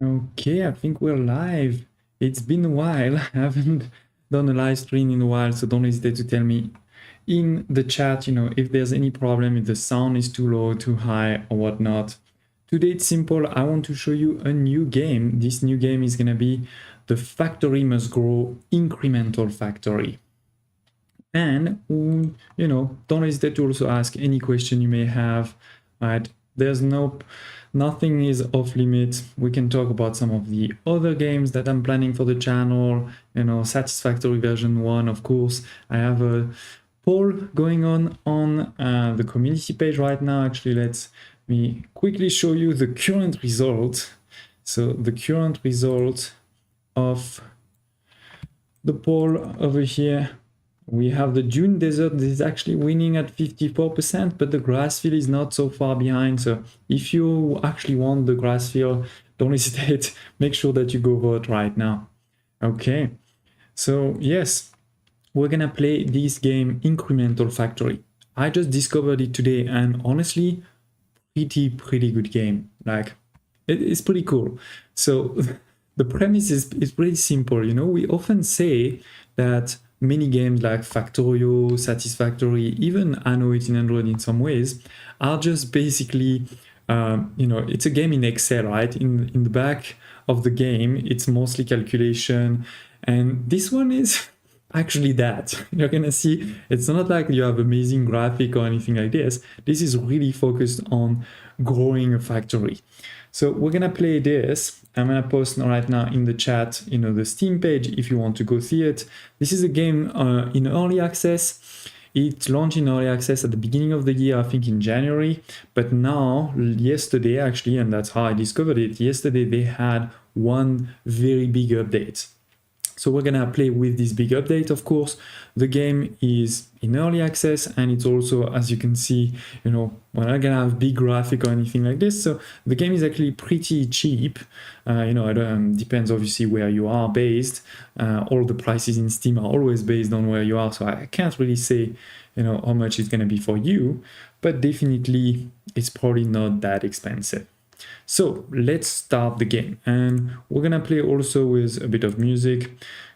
Okay, I think we're live. It's been a while. I haven't done a live stream in a while, so don't hesitate to tell me in the chat, if there's any problem, if the sound is too low, too high, or whatnot. Today it's simple. I want to show you a new game. This new game is gonna be the Factory Must Grow Incremental Factory. And, don't hesitate to also ask any question you may have, right? There's nothing is off limits. We can talk about some of the other games that I'm planning for the channel, Satisfactory version 1, of course. I have a poll going on the community page right now. Actually, let me quickly show you the current result. So the current result of the poll over here, we have the Dune Desert. This is actually winning at 54%, but the Grassfield is not so far behind. So if you actually want the Grassfield, don't hesitate. Make sure that you go vote right now. Okay, so yes, we're gonna play this game, Incremental Factory. I just discovered it today, and honestly, pretty good game. Like, it's pretty cool. So the premise is pretty simple. We often say that many games like Factorio, Satisfactory, even Anno 1800 in some ways, are just basically, it's a game in Excel, right? In the back of the game, it's mostly calculation. And this one is actually that. You're gonna see, it's not like you have amazing graphic or anything like this. This is really focused on growing a factory. So we're gonna play this. I'm gonna post right now in the chat, the Steam page if you want to go see it. This is a game in early access. It launched in early access at the beginning of the year, I think in January. But now, yesterday actually, and that's how I discovered it, yesterday they had one very big update. So we're gonna play with this big update, of course. The game is in early access, and it's also, as you can see, we're not gonna have big graphic or anything like this. So the game is actually pretty cheap. Depends obviously where you are based. All the prices in Steam are always based on where you are, so I can't really say, how much it's gonna be for you, but definitely it's probably not that expensive. So let's start the game, and we're gonna play also with a bit of music,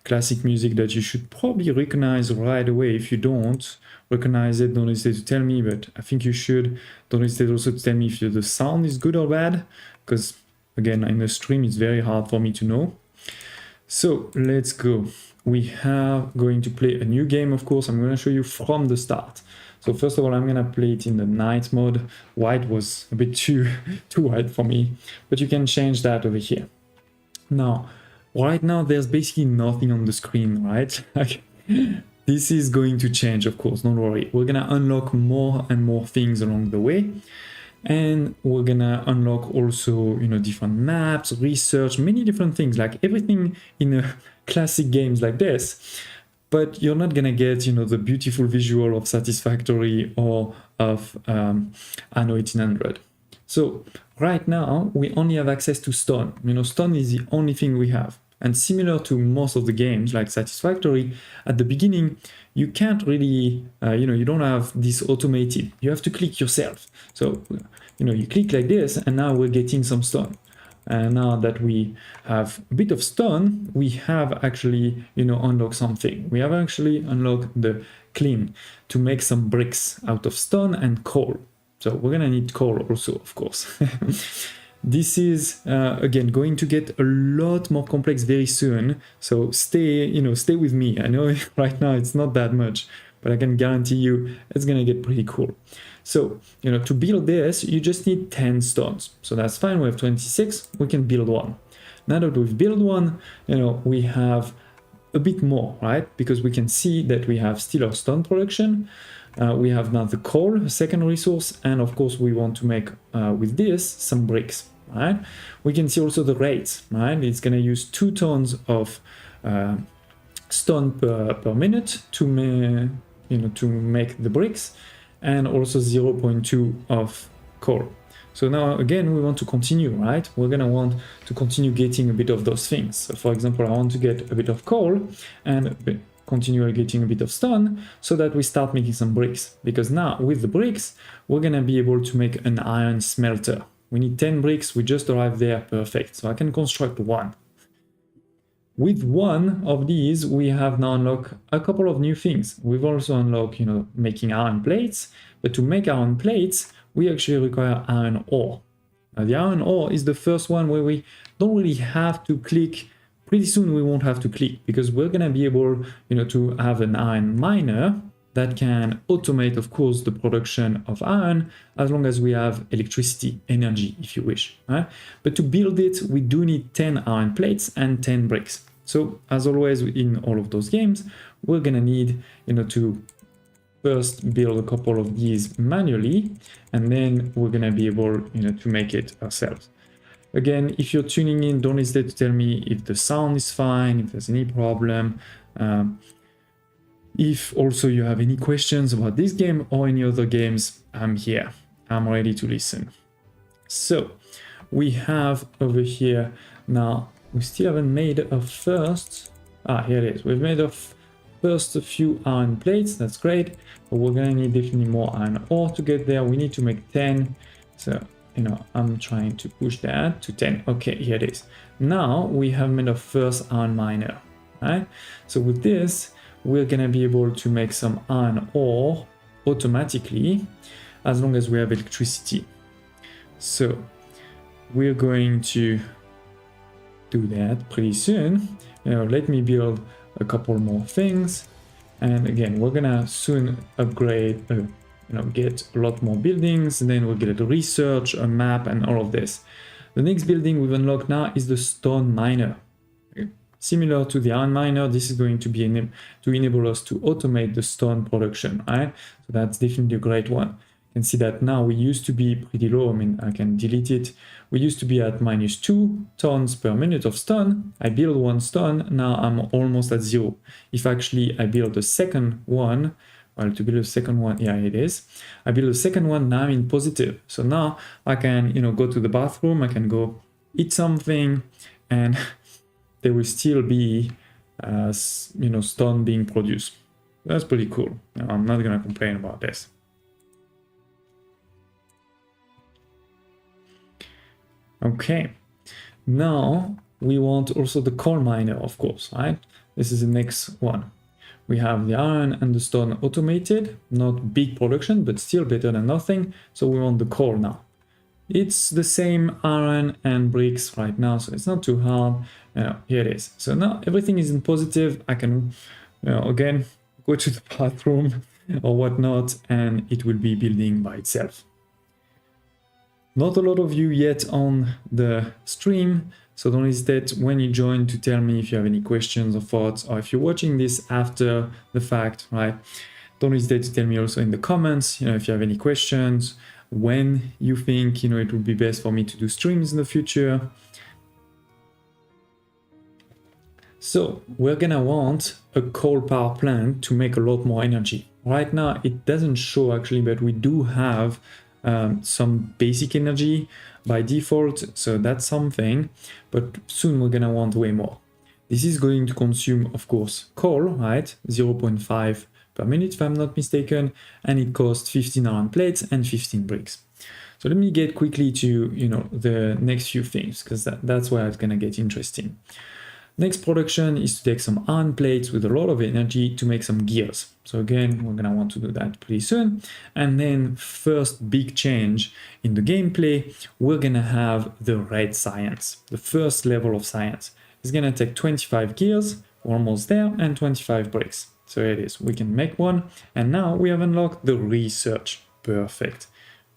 classic music that you should probably recognize right away. If you don't recognize it, don't hesitate to tell me, but I think you should. Don't hesitate also to tell me if the sound is good or bad, because again, in the stream it's very hard for me to know. So let's go. We are going to play a new game, of course. I'm going to show you from the start. So first of all, I'm going to play it in the night mode. White was a bit too white for me, but you can change that over here. Now, right now, there's basically nothing on the screen, right? This is going to change, of course, don't worry. We're going to unlock more and more things along the way. And we're gonna unlock also, different maps, research, many different things, like everything in a classic games like this. But you're not gonna get, the beautiful visual of Satisfactory or of Anno 1800. So right now, we only have access to stone. Stone is the only thing we have. And similar to most of the games like Satisfactory, at the beginning, you can't really, you don't have this automated. You have to click yourself. So, you click like this, and now we're getting some stone. And now that we have a bit of stone, we have actually, unlocked something. We have actually unlocked the clean to make some bricks out of stone and coal. So we're gonna need coal also, of course. This is, again, going to get a lot more complex very soon. So stay with me. I know right now it's not that much, but I can guarantee you it's gonna get pretty cool. So, to build this, you just need 10 stones. So that's fine, we have 26, we can build one. Now that we've built one, we have a bit more, right? Because we can see that we have still our stone production. We have now the coal, a second resource, and of course we want to make with this some bricks, right? We can see also the rates, right? It's going to use 2 tons of stone per minute to make the bricks, and also 0.2 of coal. So now again we want to continue, right? We're going to want to continue getting a bit of those things. So for example, I want to get a bit of coal and continue getting a bit of stone so that we start making some bricks, because now with the bricks we're gonna be able to make an iron smelter. We need 10 bricks. We just arrived there. Perfect. So I can construct one. With one of these, we have now unlocked a couple of new things. We've also unlocked, making iron plates. But to make iron plates, we actually require iron ore. Now, the iron ore is the first one where we don't really have to click. Pretty soon we won't have to click because we're going to be able, to have an iron miner that can automate, of course, the production of iron as long as we have electricity, energy, if you wish. Right? But to build it, we do need 10 iron plates and 10 bricks. So as always in all of those games, we're going to need, to first build a couple of these manually, and then we're going to be able, to make it ourselves. Again, if you're tuning in, don't hesitate to tell me if the sound is fine, if there's any problem. If also you have any questions about this game or any other games, I'm here. I'm ready to listen. So we have over here now, we still haven't made a first. Here it is. We've made a first a few iron plates. That's great. But we're going to need definitely more iron ore to get there. We need to make 10. So, I'm trying to push that to 10. Okay, here it is. Now we have made a first iron miner. Right? So with this, we're going to be able to make some iron ore automatically as long as we have electricity. So we're going to do that pretty soon. Let me build a couple more things. And again, we're going to soon upgrade, get a lot more buildings. And then we'll get a research, a map, and all of this. The next building we've unlocked now is the stone miner. Similar to the iron miner, this is going to be to enable us to automate the stone production, right? So that's definitely a great one. You can see that now we used to be pretty low. I mean, I can delete it. We used to be at -2 tons per minute of stone. I build one stone, now I'm almost at 0. If actually I build the second one, well, to build a second one, yeah, it is. I build a second one, now I'm in positive. So now I can, go to the bathroom, I can go eat something, and there will still be, stone being produced. That's pretty cool. I'm not going to complain about this. Okay, now we want also the coal miner, of course, right? This is the next one. We have the iron and the stone automated, not big production, but still better than nothing. So we want the coal now. It's the same iron and bricks right now, so it's not too hard. Here it is. So now everything is in positive. I can, again, go to the bathroom or whatnot, and it will be building by itself. Not a lot of you yet on the stream, so don't hesitate when you join to tell me if you have any questions or thoughts, or if you're watching this after the fact, right? Don't hesitate to tell me also in the comments, if you have any questions, when you think, it would be best for me to do streams in the future. So we're gonna want a coal power plant to make a lot more energy. Right now, it doesn't show actually, but we do have some basic energy by default, so that's something, but soon we're gonna want way more. This is going to consume, of course, coal, right? 0.5 per minute if I'm not mistaken, and it costs 15 iron plates and 15 bricks. So let me get quickly to the next few things, because that's where it's gonna get interesting. Next production is to take some iron plates with a lot of energy to make some gears. So again, we're gonna want to do that pretty soon. And then first big change in the gameplay, we're gonna have the red science. The first level of science is gonna take 25 gears, we're almost there, and 25 bricks. So it is, we can make one. And now we have unlocked the research. Perfect,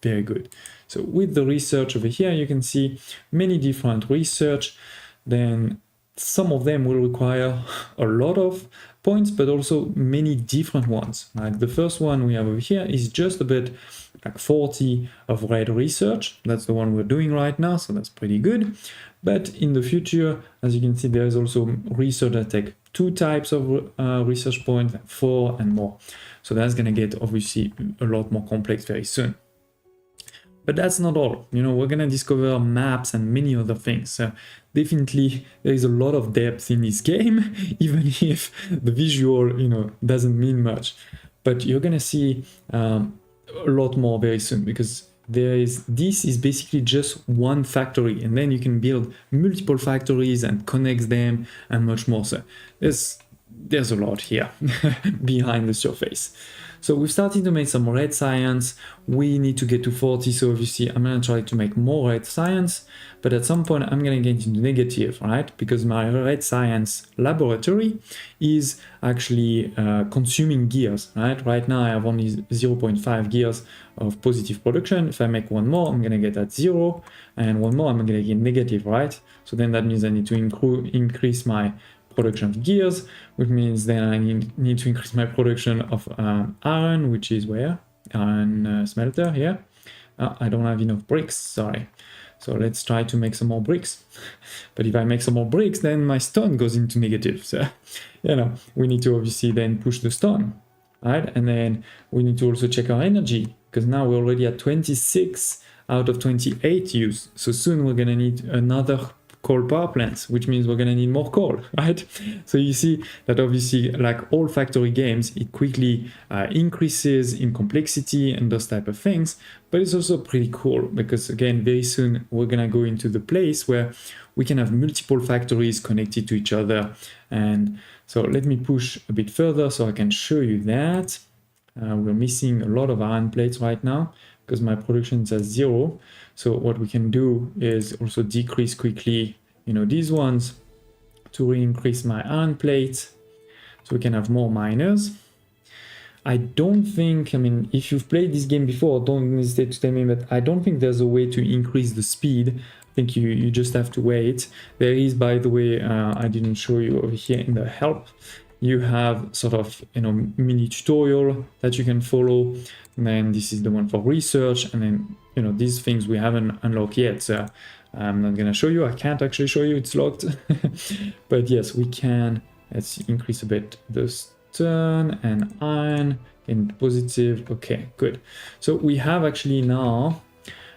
very good. So with the research over here, you can see many different research. Then some of them will require a lot of points, but also many different ones. Like the first one we have over here is just a bit like 40 of red research. That's the one we're doing right now, so that's pretty good. But in the future, as you can see, there is also research that take 2 types of research points, 4 and more. So that's gonna get obviously a lot more complex very soon. But that's not all. We're gonna discover maps and many other things. So definitely there is a lot of depth in this game, even if the visual, doesn't mean much. But you're gonna see a lot more very soon, because this is basically just one factory, and then you can build multiple factories and connect them and much more. So there's a lot here behind the surface. So we've started to make some red science. We need to get to 40. So obviously I'm going to try to make more red science, but at some point I'm going to get into negative, right? Because my red science laboratory is actually consuming gears, right? Right now I have only 0.5 gears of positive production. If I make one more, I'm going to get at 0, and one more, I'm going to get negative, right? So then that means I need to increase my production of gears, which means then I need to increase my production of iron, which is where? Iron smelter here. I don't have enough bricks, sorry. So let's try to make some more bricks. But if I make some more bricks, then my stone goes into negative. So, you know, we need to obviously then push the stone, right? And then we need to also check our energy, because now we're already at 26 out of 28 use. So soon we're gonna need another coal power plants, which means we're going to need more coal, right? So you see that obviously, like all factory games, it quickly increases in complexity and those type of things, but it's also pretty cool because, again, very soon we're going to go into the place where we can have multiple factories connected to each other. And so let me push a bit further so I can show you that. We're missing a lot of iron plates right now because my production is at 0. So what we can do is also decrease quickly, you know, these ones to increase my iron plate so we can have more miners. I don't think, I mean, if you've played this game before, don't hesitate to tell me, but I don't think there's a way to increase the speed. I think you just have to wait. There is, by the way, I didn't show you over here in the help. You have sort of, you know, mini tutorial that you can follow. And then this is the one for research. And then, you know, these things we haven't unlocked yet. So I'm not going to show you. I can't actually show you. It's locked. But yes, we can. Let's increase a bit the stone and iron in positive. Okay, good. So we have actually now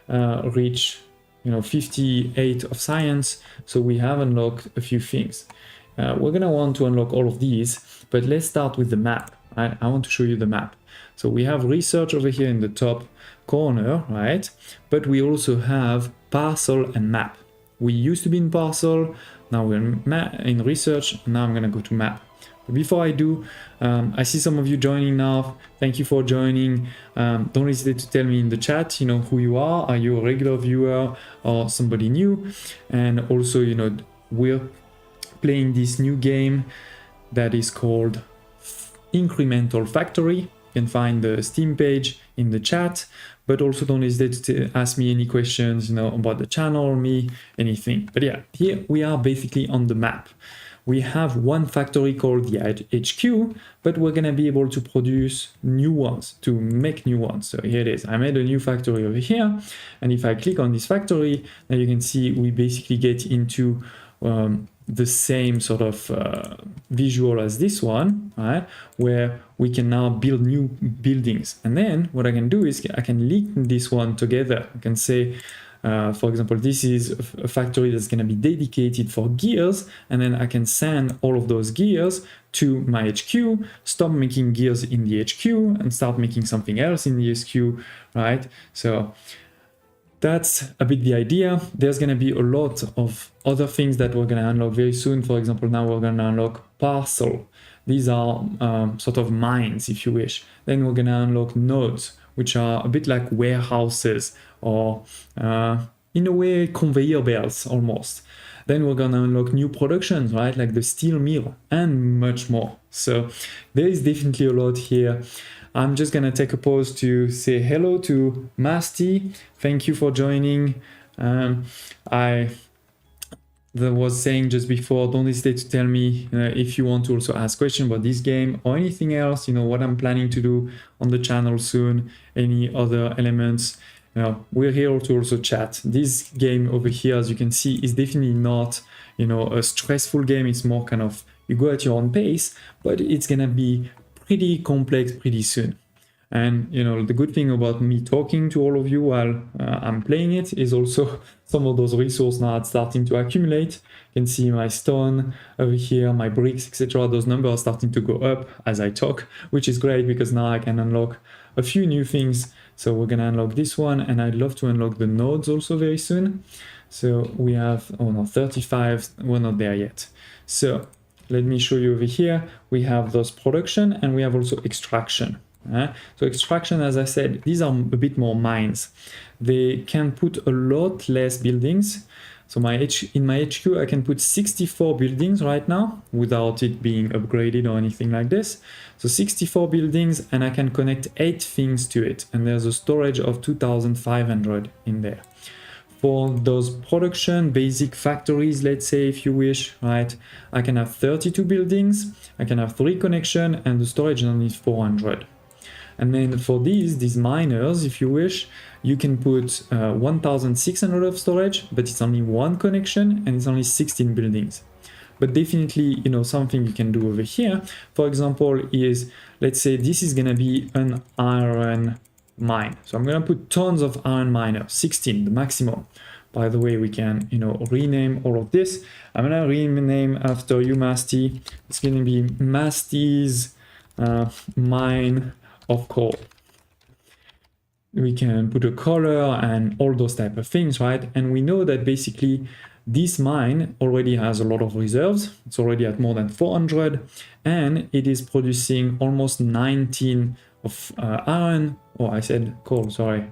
reached, you know, 58 of science. So we have unlocked a few things. We're going to want to unlock all of these, but let's start with the map, right? I want to show you the map. So we have research over here in the top corner, right? But we also have parcel and map. We used to be in parcel, now we're in research, now I'm going to go to map. But before I do, I see some of you joining now. Thank you for joining. Don't hesitate to tell me in the chat, you know, who you are. Are you a regular viewer or somebody new? And also, you know, we're playing this new game that is called Incremental Factory. You can find the Steam page in the chat, but also don't hesitate to ask me any questions, you know, about the channel, me, anything. But yeah, here we are basically on the map. We have one factory called the HQ, but we're gonna be able to produce new ones, to make new ones. So here it is. I made a new factory over here, and if I click on this factory, now you can see we basically get into the same sort of visual as this one, right? Where we can now build new buildings. And then what I can do is I can link this one together. I can say, for example, this is a factory that's going to be dedicated for gears, and then I can send all of those gears to my HQ, stop making gears in the HQ, and start making something else in the HQ, right? So that's a bit the idea. There's going to be a lot of other things that we're going to unlock very soon. For example, now we're going to unlock parcel. These are sort of mines, if you wish. Then we're going to unlock nodes, which are a bit like warehouses or in a way conveyor belts almost. Then we're going to unlock new productions, right? Like the steel mill and much more. So there is definitely a lot here. I'm just going to take a pause to say hello to Masty. Thank you for joining. I was saying just before, don't hesitate to tell me if you want to also ask questions about this game or anything else, you know, what I'm planning to do on the channel soon, any other elements. You know, we're here to also chat. This game over here, as you can see, is definitely not, you know, a stressful game. It's more kind of, you go at your own pace, but it's going to be pretty complex pretty soon. And you know, the good thing about me talking to all of you while I'm playing it is also some of those resources now are starting to accumulate. You can see my stone over here, my bricks, etc. Those numbers are starting to go up as I talk, which is great because now I can unlock a few new things So we're gonna unlock this one, and I'd love to unlock the nodes also very soon. So we have, oh no, 35, we're not there yet. So let me show you over here. We have those production and we have also extraction. So extraction, as I said, these are a bit more mines. They can put a lot less buildings. So in my HQ, I can put 64 buildings right now without it being upgraded or anything like this. So 64 buildings, and I can connect 8 things to it. And there's a storage of 2,500 in there. For those production basic factories, let's say, if you wish, right, I can have 32 buildings, I can have 3 connections, and the storage only is 400. And then for these miners, if you wish, you can put 1,600 of storage, but it's only 1 connection and it's only 16 buildings. But definitely, you know, something you can do over here, for example, is, let's say this is gonna be an iron mine. So I'm gonna put tons of iron miners, 16, the maximum. By the way, we can, you know, rename all of this. I'm gonna rename after you, Masty. It's gonna be Masty's mine of coal. We can put a color and all those type of things, right? And we know that basically this mine already has a lot of reserves. It's already at more than 400, and it is producing almost 19 of iron. Oh, I said coal, sorry.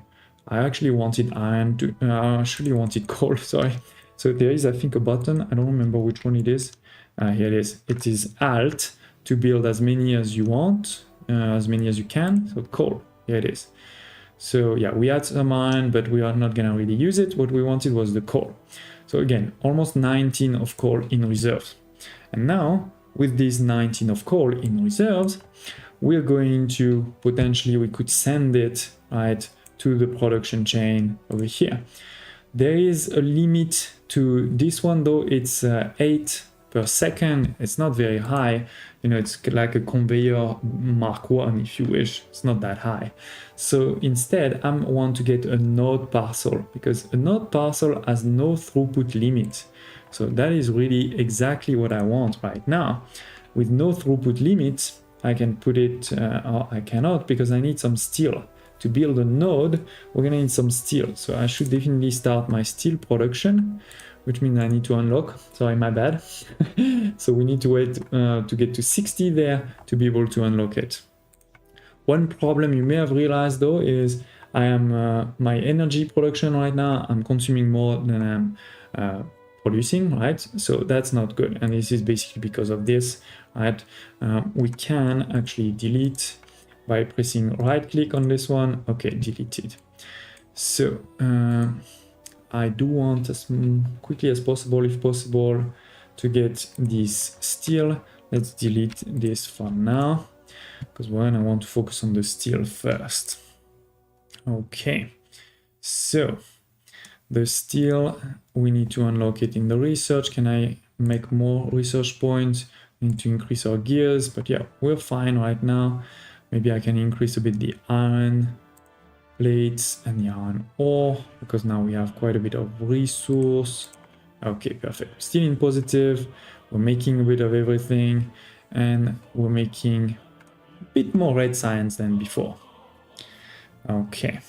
I actually wanted iron to, I actually wanted coal, sorry. So there is, I think, a button. I don't remember which one it is. Here it is. It is Alt to build as many as you want. As many as you can. So coal, here it is. So yeah, we had some iron, but we are not gonna really use it. What we wanted was the coal. So again, almost 19 of coal in reserves. And now with this 19 of coal in reserves, we're going to potentially, we could send it right to the production chain over here. There is a limit to this one though. It's 8 per second. It's not very high. You know, it's like a conveyor Mark 1, if you wish. It's not that high. So instead, I want to get a node parcel, because a node parcel has no throughput limit. So that is really exactly what I want right now. With no throughput limit, I can put it, or I cannot, because I need some steel. To build a node, we're gonna need some steel. So I should definitely start my steel production, which means I need to unlock. Sorry, my bad. So we need to wait to get to 60 there to be able to unlock it. One problem you may have realized though is I am my energy production right now, I'm consuming more than I'm producing, right? So that's not good. And this is basically because of this, right? We can actually delete by pressing right click on this one. Okay, delete it. So I do want as quickly as possible, if possible, to get this steel. Let's delete this for now, because I want to focus on the steel first. Okay, so the steel, we need to unlock it in the research. Can I make more research points? We need to increase our gears, but yeah, we're fine right now. Maybe I can increase a bit the iron plates and the iron ore, because now we have quite a bit of resource. Okay, perfect. Still in positive. We're making a bit of everything, and we're making a bit more red science than before. Okay.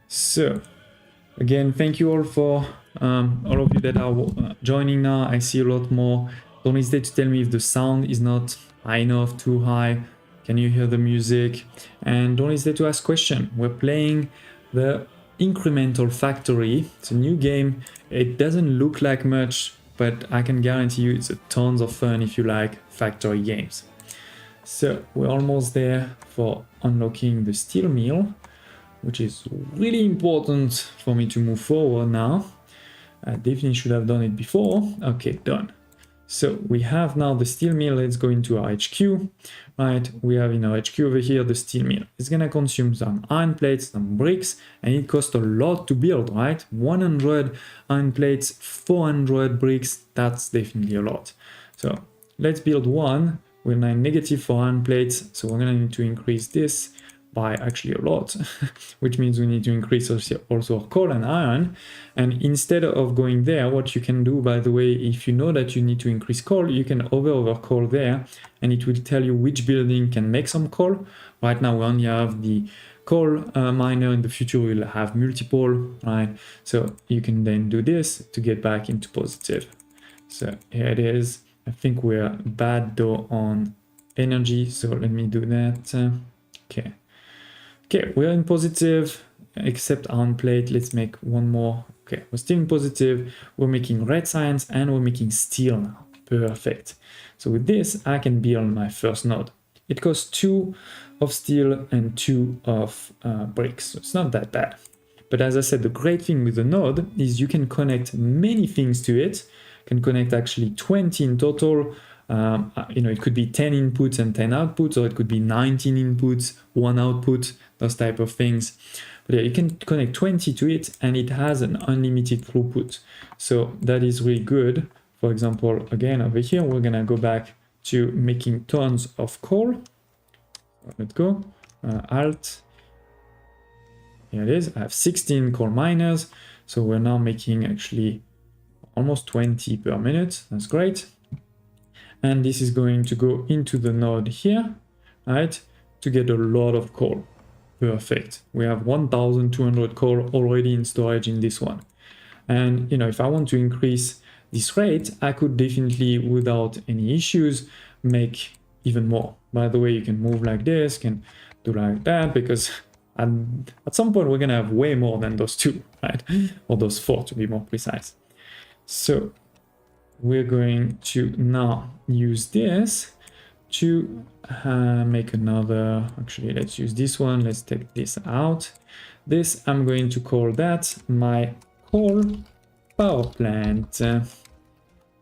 So again, thank you all for all of you that are joining now. I see a lot more. Don't hesitate to tell me if the sound is not high enough, too high. Can you hear the music? And don't hesitate to ask questions. We're playing the Incremental Factory. It's a new game. It doesn't look like much, but I can guarantee you it's a tons of fun if you like factory games. So we're almost there for unlocking the steel mill, which is really important for me to move forward now. I definitely should have done it before. Okay, done. So we have now the steel mill. Let's go into our HQ, right? We have in our HQ over here the steel mill. It's gonna consume some iron plates, some bricks, and it costs a lot to build, right? 100 iron plates, 400 bricks, that's definitely a lot. So let's build one. We're now negative for iron plates, so we're gonna need to increase this by actually a lot, which means we need to increase also our coal and iron. And instead of going there, what you can do, by the way, if you know that you need to increase coal, you can hover over coal there, and it will tell you which building can make some coal. Right now we only have the coal miner in the future will have multiple, right? So you can then do this to get back into positive. So here it is. I think we're bad though on energy, so let me do that. Okay. Okay, we're in positive, except iron plate. Let's make one more. Okay, we're still in positive. We're making red science and we're making steel now. Perfect. So with this, I can build my first node. It costs 2 of steel and 2 of bricks. So it's not that bad. But as I said, the great thing with the node is you can connect many things to it. You can connect actually 20 in total. It could be 10 inputs and 10 outputs, or it could be 19 inputs, 1 output, those type of things. But yeah, you can connect 20 to it and it has an unlimited throughput. So that is really good. For example, again, over here, we're gonna go back to making tons of coal. Let's go, Alt. Here it is, I have 16 coal miners. So we're now making actually almost 20 per minute, that's great. And this is going to go into the node here, right, to get a lot of coal. Perfect. We have 1,200 coal already in storage in this one. And, if I want to increase this rate, I could definitely, without any issues, make even more. By the way, you can move like this, can do like that, because at some point we're going to have way more than those 2, right? Or those 4 to be more precise. So we're going to now use this to make another, actually let's use this one, let's take this out. This, I'm going to call that my coal power plant,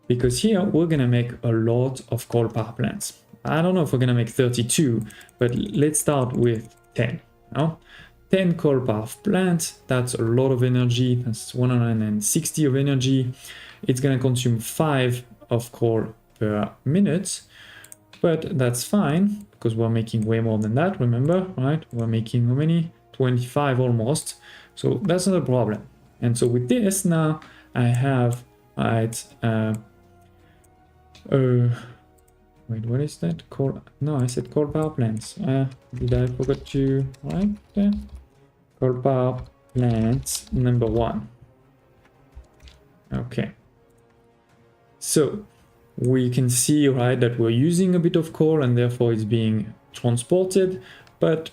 because here we're gonna make a lot of coal power plants. I don't know if we're gonna make 32, but let's start with 10. 10 coal power plants, that's a lot of energy, that's 160 of energy. It's gonna consume 5 of coal per minute, but that's fine because we're making way more than that, remember, right? We're making how many? 25 almost, so that's not a problem. And so with this now, I have, right, wait, what is that? Coal, no, I said coal power plants. Did I forget to write that? Coal power plants number 1. Okay. So we can see, right, that we're using a bit of coal and therefore it's being transported, but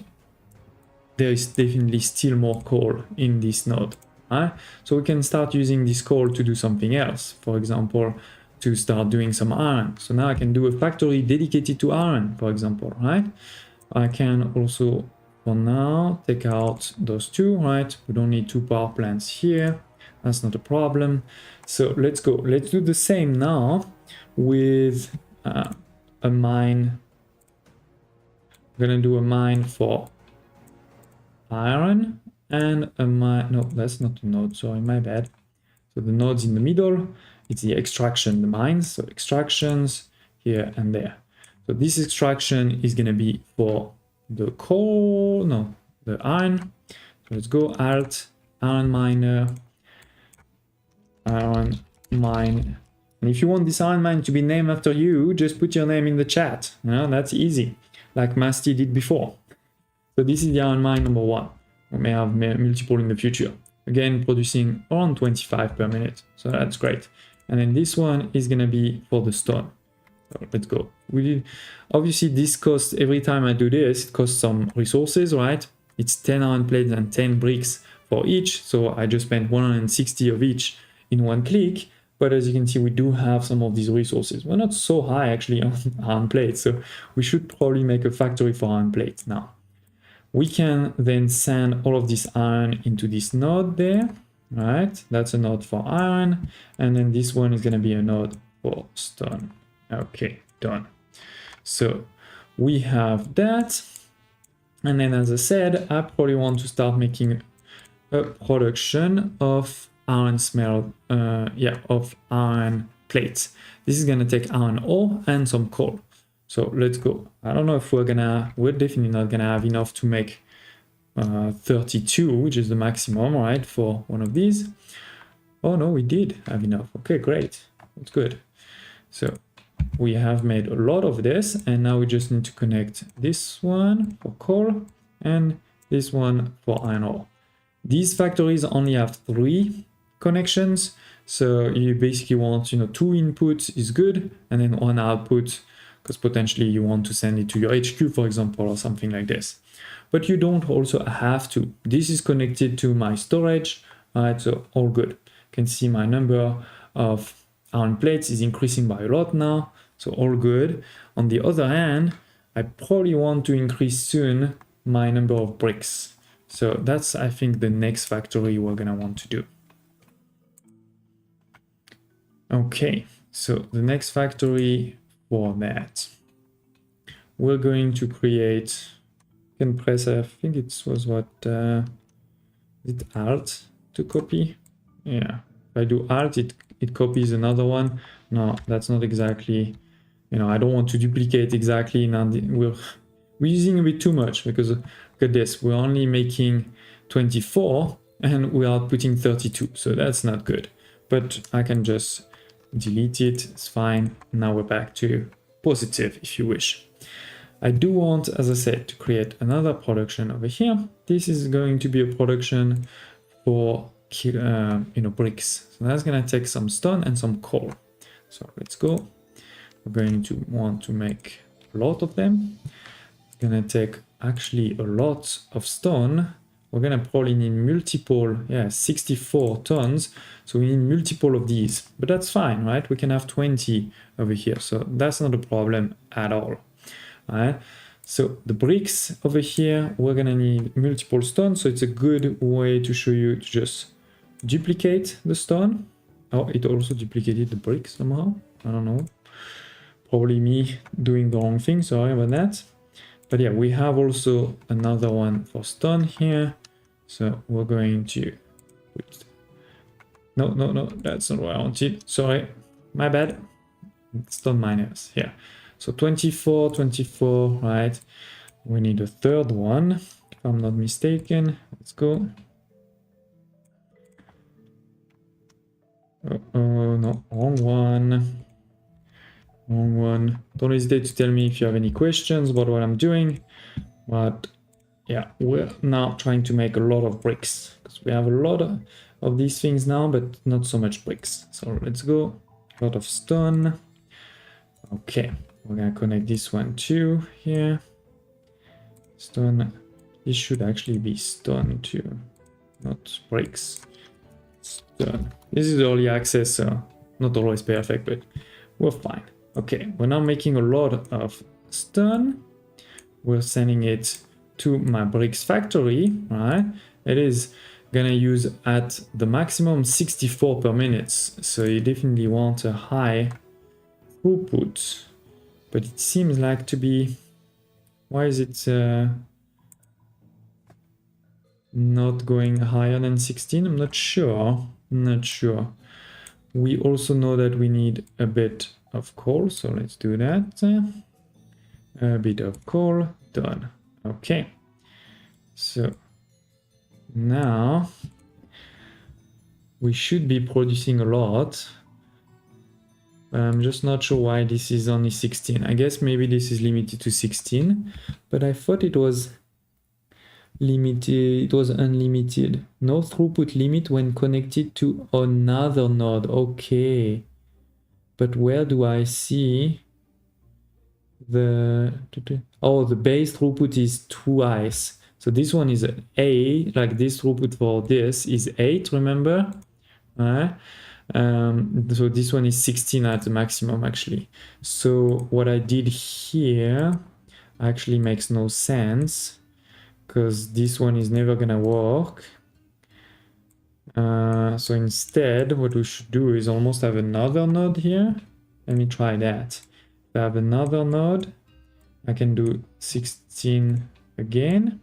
there is definitely still more coal in this node. Right? So we can start using this coal to do something else. For example, to start doing some iron. So now I can do a factory dedicated to iron, for example, right? I can also, for now, take out those 2, right? We don't need 2 power plants here. That's not a problem. So let's go. Let's do the same now with a mine. I'm gonna do a mine for iron and a mine. No, that's not the node. Sorry, my bad. So the node's in the middle. It's the extraction, the mines. So extractions here and there. So this extraction is gonna be for the coal. No, the iron. So let's go Alt iron miner. Iron mine. And if you want this iron mine to be named after you, just put your name in the chat. That's easy, like Masty did before. So this is the iron mine number 1. We may have multiple in the future. Again, producing around 25 per minute. So that's great. And then this one is gonna be for the stone. So let's go. Obviously this costs, every time I do this, it costs some resources, right? It's 10 iron plates and 10 bricks for each. So I just spent 160 of each in one click, but as you can see, we do have some of these resources. We're not so high actually on iron plates, so we should probably make a factory for iron plates now. We can then send all of this iron into this node there, right? That's a node for iron, and then this one is gonna be a node for stone. Okay, done. So we have that, and then as I said, I probably want to start making a production of iron smelt, of iron plates. This is gonna take iron ore and some coal. So let's go. I don't know if we're definitely not gonna have enough to make 32, which is the maximum, right, for one of these. Oh no, we did have enough. Okay, great, that's good. So we have made a lot of this, and now we just need to connect this one for coal and this one for Anno. These factories only have 3 connections, so you basically want, 2 inputs is good, and then 1 output, because potentially you want to send it to your HQ, for example, or something like this. But you don't also have to. This is connected to my storage, right? So all good. You can see my number of iron plates is increasing by a lot now, so all good. On the other hand, I probably want to increase soon my number of bricks. So that's, I think, the next factory we're gonna want to do. Okay, so the next factory for that, we're going to create, you can press, I think it was what, is it Alt to copy? Yeah, if I do Alt, it copies another one. No, that's not exactly, I don't want to duplicate exactly. Now we're using a bit too much, because look at this, we're only making 24 and we are putting 32, so that's not good. But I can just delete it, it's fine. Now we're back to positive if you wish. I do want, as I said, to create another production over here. This is going to be a production for bricks. So that's gonna take some stone and some coal. So let's go. We're going to want to make a lot of them. It's gonna take actually a lot of stone. We're gonna probably need multiple, 64 tons. So we need multiple of these, but that's fine, right? We can have 20 over here. So that's not a problem at all. All right. So the bricks over here, we're gonna need multiple stone. So it's a good way to show you to just duplicate the stone. Oh, it also duplicated the bricks somehow. I don't know. Probably me doing the wrong thing. Sorry about that. But yeah, we have also another one for stone here. So we're going to put... No, that's not what I wanted. Sorry, my bad. Stone miners here. So 24, right? We need a third one, if I'm not mistaken. Let's go. Oh, no, wrong one. Wrong one. Don't hesitate to tell me if you have any questions about what I'm doing. But yeah, we're now trying to make a lot of bricks, because we have a lot of these things now, but not so much bricks. So let's go. A lot of stone. Okay, we're gonna connect this one too here. Stone. This should actually be stone too, not bricks. Stone. This is early access, so not always perfect, but we're fine. Okay, we're now making a lot of stone. We're sending it to my bricks factory, right? It is gonna use at the maximum 64 per minute, so you definitely want a high throughput. But it seems like to be, why is it not going higher than 16? I'm not sure. We also know that we need a bit of coal, so let's do that. A bit of coal, done. Okay, so now we should be producing a lot, but I'm just not sure why this is only 16. I guess maybe this is limited to 16, but I thought it was limited, it was unlimited. No throughput limit when connected to another node. Okay, but where do I see the base throughput is twice. So this one is an 8, like this throughput for this is 8, remember? So this one is 16 at the maximum actually. So what I did here actually makes no sense, because this one is never gonna work. So instead what we should do is almost have another node here. Let me try that. If I have another node, I can do 16 again.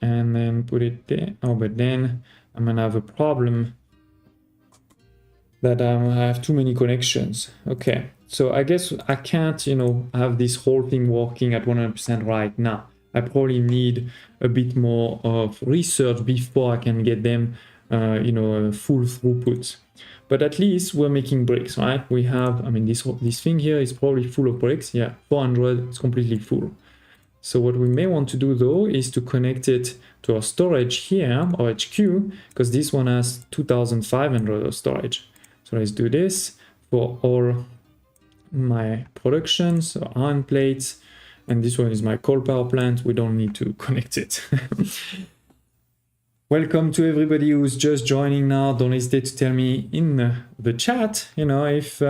And then put it there. Oh, but then I'm gonna have a problem that I have too many connections. Okay, so I guess I can't, have this whole thing working at 100% right now. I probably need a bit more of research before I can get them, full throughput. But at least we're making bricks, right? We have, this thing here is probably full of bricks. Yeah, 400, it's completely full. So what we may want to do though is to connect it to our storage here, or HQ, because this one has 2500 of storage. So let's do this for all my production, so iron plates, and this one is my coal power plant. We don't need to connect it. Welcome to everybody who's just joining now. Don't hesitate to tell me in the chat, you know, if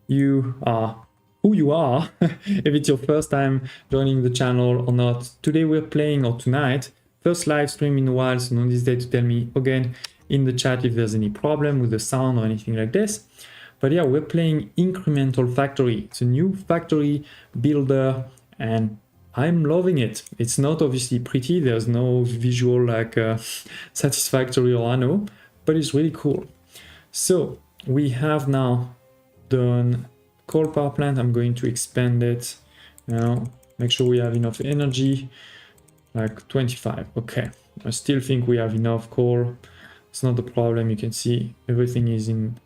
you are who you are, if it's your first time joining the channel or not. Today we're playing, or tonight, first live stream in a while, so don't hesitate to tell me again in the chat if there's any problem with the sound or anything like this. But yeah, we're playing Incremental Factory. It's a new factory builder and I'm loving it. It's not obviously pretty, there's no visual like Satisfactory or Anno, but it's really cool. So we have now done coal power plant. I'm going to expand it now, make sure we have enough energy, like 25. Okay, I still think we have enough coal. It's not a problem. You can see everything is in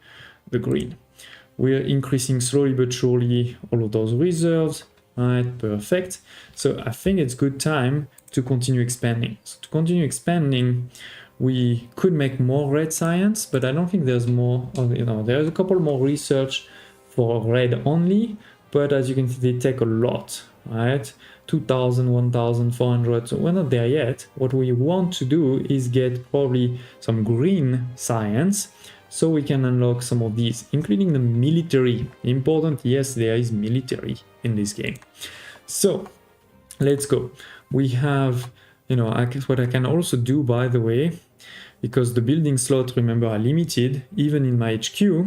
the green. We're increasing slowly but surely all of those reserves. Right, perfect. So I think it's good time to continue expanding. So to continue expanding, we could make more red science, but I don't think there's more, you know, there's a couple more research for red only, but as you can see, they take a lot, right? 2000, 1400, so we're not there yet. What we want to do is get probably some green science, so we can unlock some of these, including the military. Important, yes, there is military in this game. So let's go. We have, you know, what I can also do, by the way, because the building slots, remember, are limited, even in my HQ,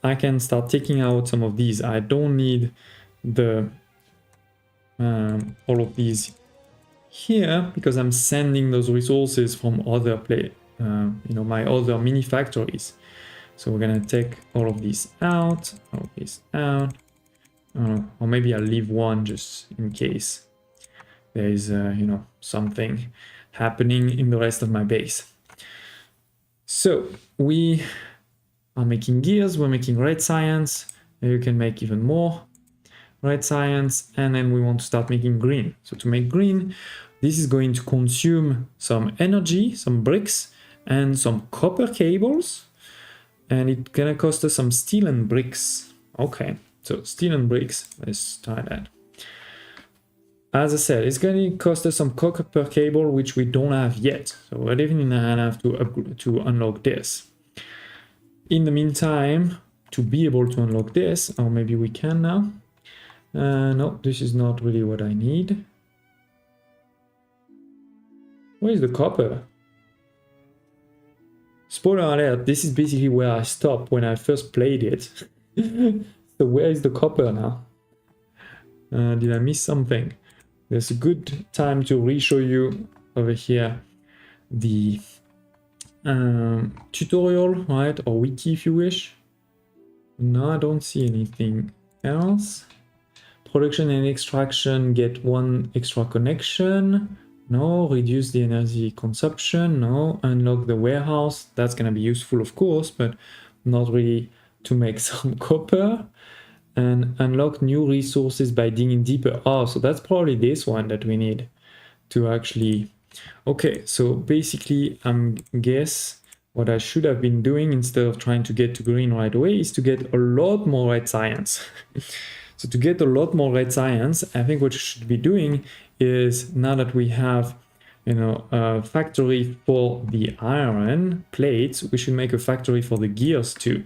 I can start taking out some of these. I don't need the all of these here because I'm sending those resources from other you know, my other mini factories. So we're gonna take all of these out, all of this out, or maybe I'll leave one just in case there is, you know, something happening in the rest of my base. So we are making gears, we're making red science, you can make even more red science, and then we want to start making green. So to make green, this is going to consume some energy, some bricks, and some copper cables. And it's gonna cost us some steel and bricks. Okay, so steel and bricks, let's try that. As I said, it's gonna cost us some copper cable, which we don't have yet. So we're definitely gonna have to unlock this. In the meantime, to be able to unlock this, or maybe we can now. No, this is not really what I need. Where is the copper? Spoiler alert, this is basically where I stopped when I first played it. So where is the copper now? Did I miss something? There's a good time to re-show you over here the tutorial, right? Or wiki if you wish. No, I don't see anything else. Production and extraction get one extra connection. No, reduce the energy consumption. No, unlock the warehouse. That's going to be useful, of course, but not really to make some copper. And unlock new resources by digging deeper. Oh, so that's probably this one that we need to actually... Okay, so basically, guess what I should have been doing instead of trying to get to green right away is to get a lot more red science. So to get a lot more red science, I think what you should be doing is, now that we have, you know, a factory for the iron plates, we should make a factory for the gears too,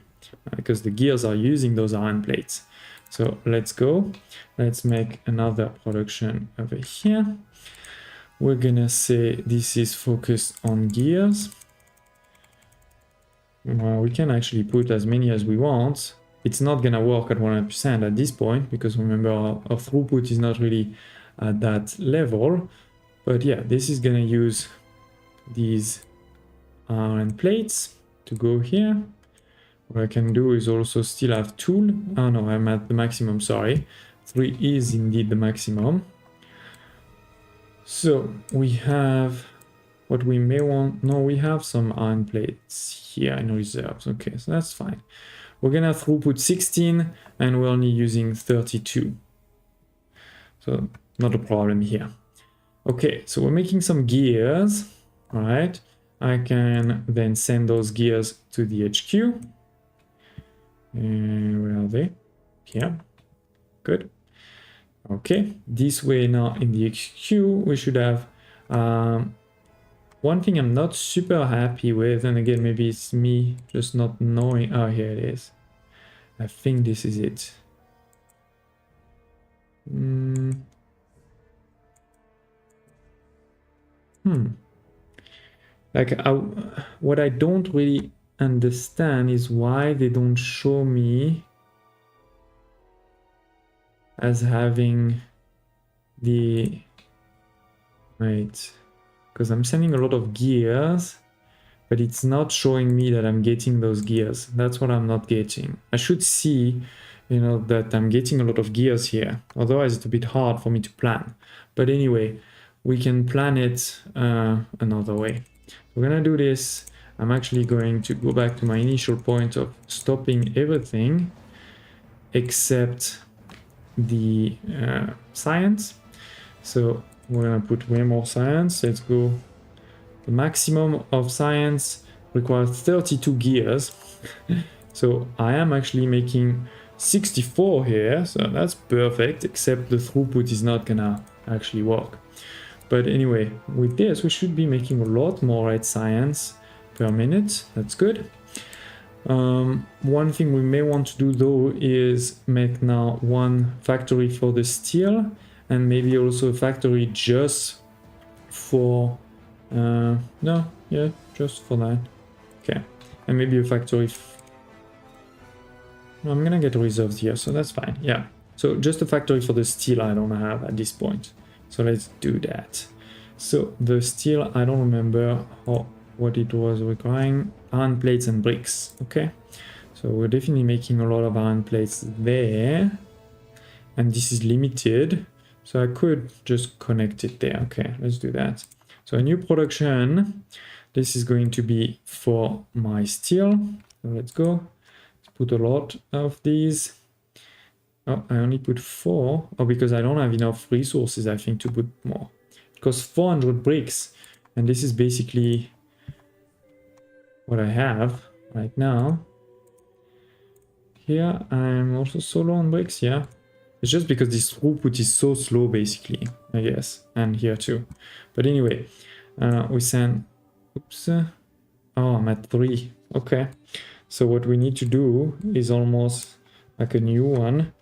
because the gears are using those iron plates. So let's go. Let's make another production over here. We're gonna say this is focused on gears. Well, we can actually put as many as we want. It's not gonna work at 100% at this point, because remember our throughput is not really at that level. But yeah, this is gonna use these iron plates to go here. What I can do is also still have tool. Oh no, I'm at the maximum, sorry. 3 is indeed the maximum. So we have what we may want. No, we have some iron plates here in reserves. Okay, so that's fine. We're gonna throughput 16 and we're only using 32. So not a problem here. Okay, so we're making some gears. All right. I can then send those gears to the HQ. And where are they? Here. Good. Okay, this way now in the HQ we should have one thing I'm not super happy with, and again maybe it's me just not knowing. Oh, here it is. I think this is it. Like what I don't really understand is why they don't show me as having the wait, because I'm sending a lot of gears, but it's not showing me that I'm getting those gears. That's what I'm not getting. I should see, you know, that I'm getting a lot of gears here. Otherwise, it's a bit hard for me to plan. But anyway, we can plan it another way. We're gonna do this. I'm actually going to go back to my initial point of stopping everything except the science. So we're gonna put way more science. Let's go. The maximum of science requires 32 gears. So I am actually making 64 here, so that's perfect, except the throughput is not gonna actually work. But anyway, with this we should be making a lot more red science per minute. That's good. One thing we may want to do though is make now one factory for the steel, and maybe also a factory just for just for that. Okay, and maybe a factory. I'm gonna get reserves here, so that's fine. Yeah, so just a factory for the steel I don't have at this point. So let's do that. So the steel, I don't remember what it was requiring. Iron plates and bricks. Okay, so we're definitely making a lot of iron plates there, and this is limited, so I could just connect it there. Okay, let's do that. So a new production. This is going to be for my steel. So let's go. Let's put a lot of these. Oh, I only put 4. Oh, because I don't have enough resources, I think, to put more. It costs 400 bricks, and this is basically what I have right now. Here I'm also so low on bricks. Yeah, it's just because this throughput is so slow, basically, I guess, and here too. But anyway, we send. Oops. Oh, I'm at 3. Okay, so what we need to do is almost like a new one.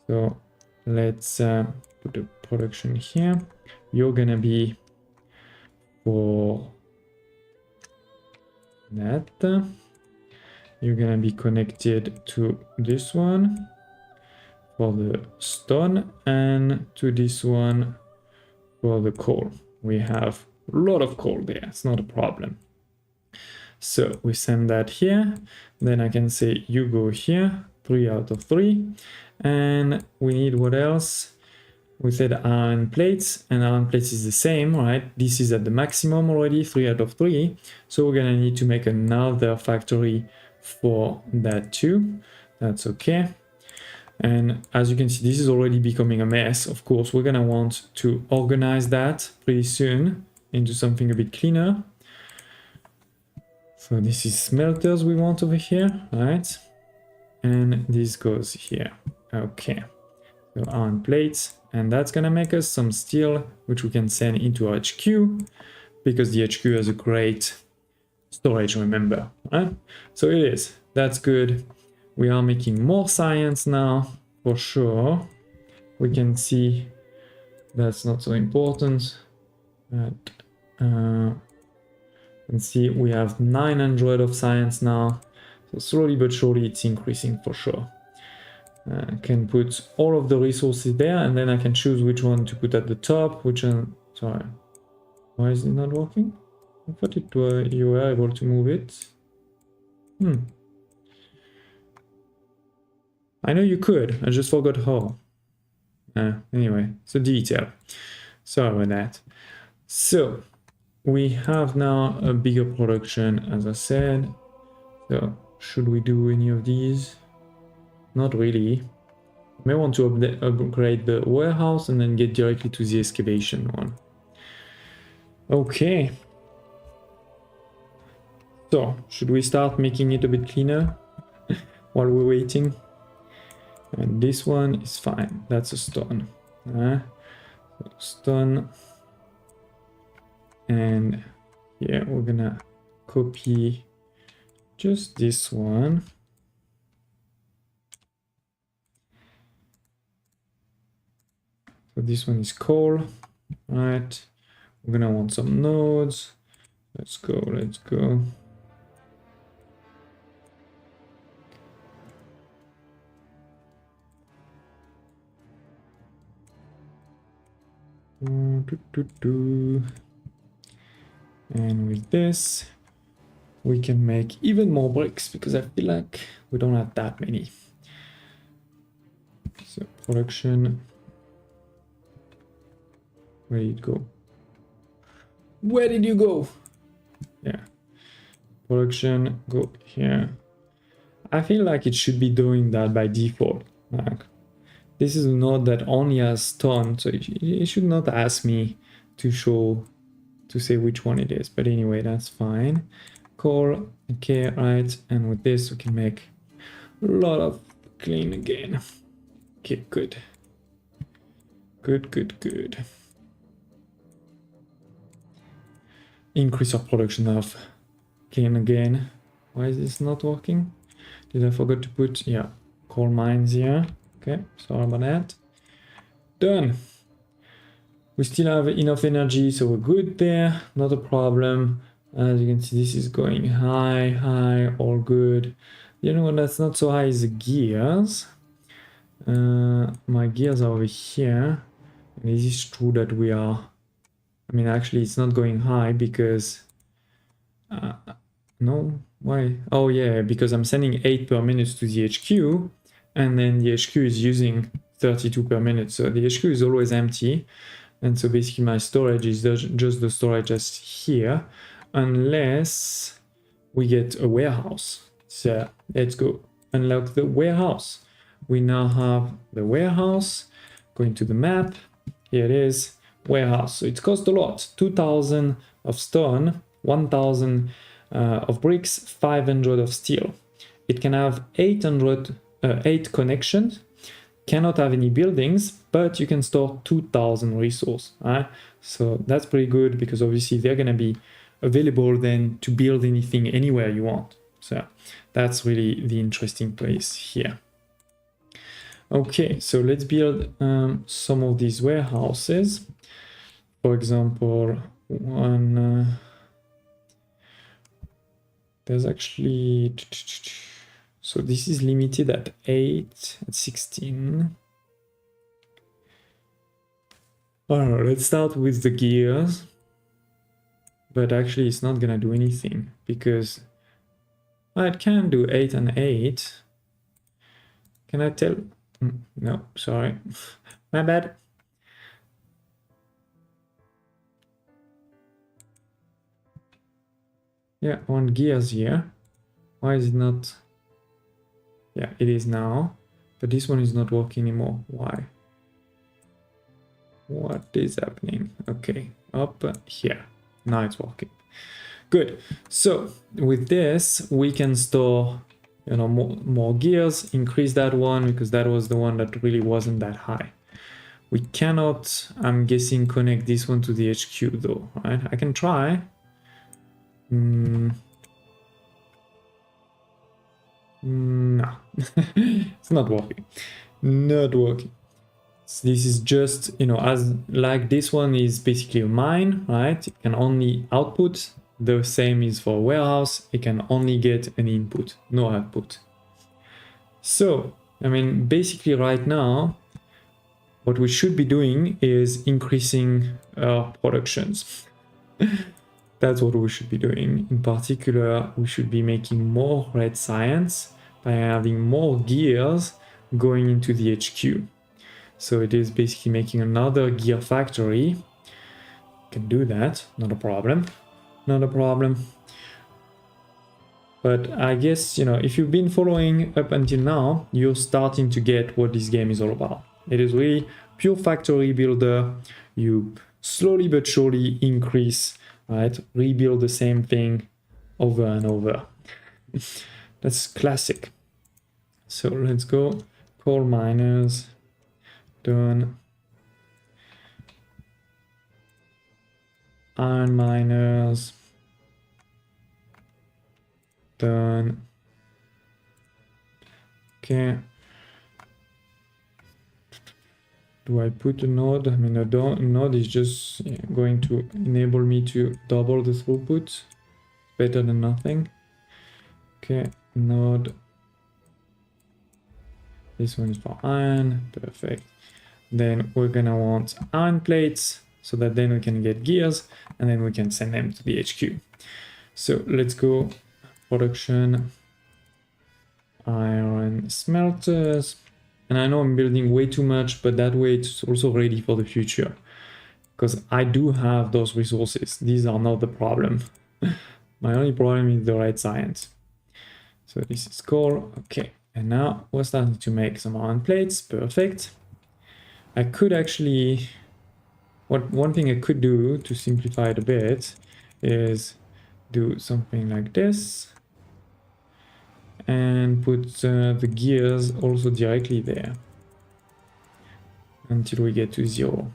So let's put the production here. You're gonna be for that. You're gonna be connected to this one for the stone, and to this one for the coal. We have a lot of coal there, it's not a problem. So we send that here, then I can say you go here, 3 out of 3. And we need what else? We said iron plates, and iron plates is the same, right? This is at the maximum already, 3 out of 3. So we're gonna need to make another factory for that too. That's okay. And as you can see, this is already becoming a mess. Of course, we're gonna want to organize that pretty soon into something a bit cleaner. So this is smelters we want over here, right? And this goes here. Okay, so iron plates, and that's gonna make us some steel, which we can send into our HQ, because the HQ has a great storage, remember, right? So it is, that's good. We are making more science now, for sure. We can see that's not so important, but and see we have 900 of science now, so slowly but surely it's increasing for sure. I can put all of the resources there, and then I can choose which one to put at the top, which one. Sorry, why is it not working? I thought it were, you were able to move it. I know you could, I just forgot how. Anyway, it's a detail. Sorry about that. So we have now a bigger production, as I said. So should we do any of these? Not really. I may want to upgrade the warehouse and then get directly to the excavation one. Okay. So, should we start making it a bit cleaner while we're waiting? And this one is fine. That's a stone. Stone. And yeah, we're gonna copy just this one. So this one is coal. Right. We're gonna want some nodes. Let's go, let's go. And with this, we can make even more bricks because I feel like we don't have that many. So production, where did it go? Where did you go? Yeah, production, go here. I feel like it should be doing that by default. Like, this is a node that only has stone, so it should not ask me to say which one it is. But anyway, that's fine. Coal, okay, right. And with this, we can make a lot of clean again. Okay, good. Good. Increase our production of clean again. Why is this not working? Did I forget to put, yeah, coal mines here? Okay, sorry about that. Done. We still have enough energy, so we're good there. Not a problem. As you can see, this is going high, all good. The only one that's not so high is the gears. My gears are over here. And it is true that we are... I mean, actually, it's not going high because... no, why? Oh yeah, because I'm sending 8 per minute to the HQ, and then the HQ is using 32 per minute. So the HQ is always empty. And so basically my storage is just the storage that's here, unless we get a warehouse. So let's go unlock the warehouse. We now have the warehouse. Going to the map. Here it is, warehouse. So it cost a lot, 2,000 of stone, 1,000 of bricks, 500 of steel. It can have 8 connections. Cannot have any buildings, but you can store 2,000 resource. Right? So that's pretty good because obviously they're going to be available then to build anything anywhere you want. So that's really the interesting place here. Okay, so let's build some of these warehouses. For example, one, there's actually... So this is limited at 8, at 16. Alright, let's start with the gears. But actually it's not gonna do anything because it can do 8 and 8. Can I tell? No, sorry. My bad. Yeah, on gears here. Why is it not? Yeah, it is now, but this one is not working anymore. Why? What is happening? Okay, up here. Now it's working. Good. So with this, we can store, you know, more gears, increase that one because that was the one that really wasn't that high. We cannot, I'm guessing, connect this one to the HQ though, right? I can try. No, it's not working. Not working. So this is just, you know, as like this one is basically a mine, right? It can only output. The same is for a warehouse. It can only get an input, no output. So, I mean, basically right now, what we should be doing is increasing our productions. That's what we should be doing. In particular, we should be making more red science by having more gears going into the HQ. So it is basically making another gear factory. Can do that, not a problem. Not a problem. But I guess, you know, if you've been following up until now, you're starting to get what this game is all about. It is really pure factory builder. You slowly but surely increase right? Rebuild the same thing over and over. That's classic. So let's go coal miners, done. Iron miners, done. Okay. Do I put a node? I mean, a node is just going to enable me to double the throughput. Better than nothing. Okay, node. This one is for iron. Perfect. Then we're gonna want iron plates so that then we can get gears and then we can send them to the HQ. So let's go production iron smelters. And I know I'm building way too much, but that way it's also ready for the future. Because I do have those resources. These are not the problem. My only problem is the red science. So this is coal. Okay. And now we're starting to make some iron plates. Perfect. I could actually... One thing I could do to simplify it a bit is do something like this. And put the gears also directly there until we get to 0.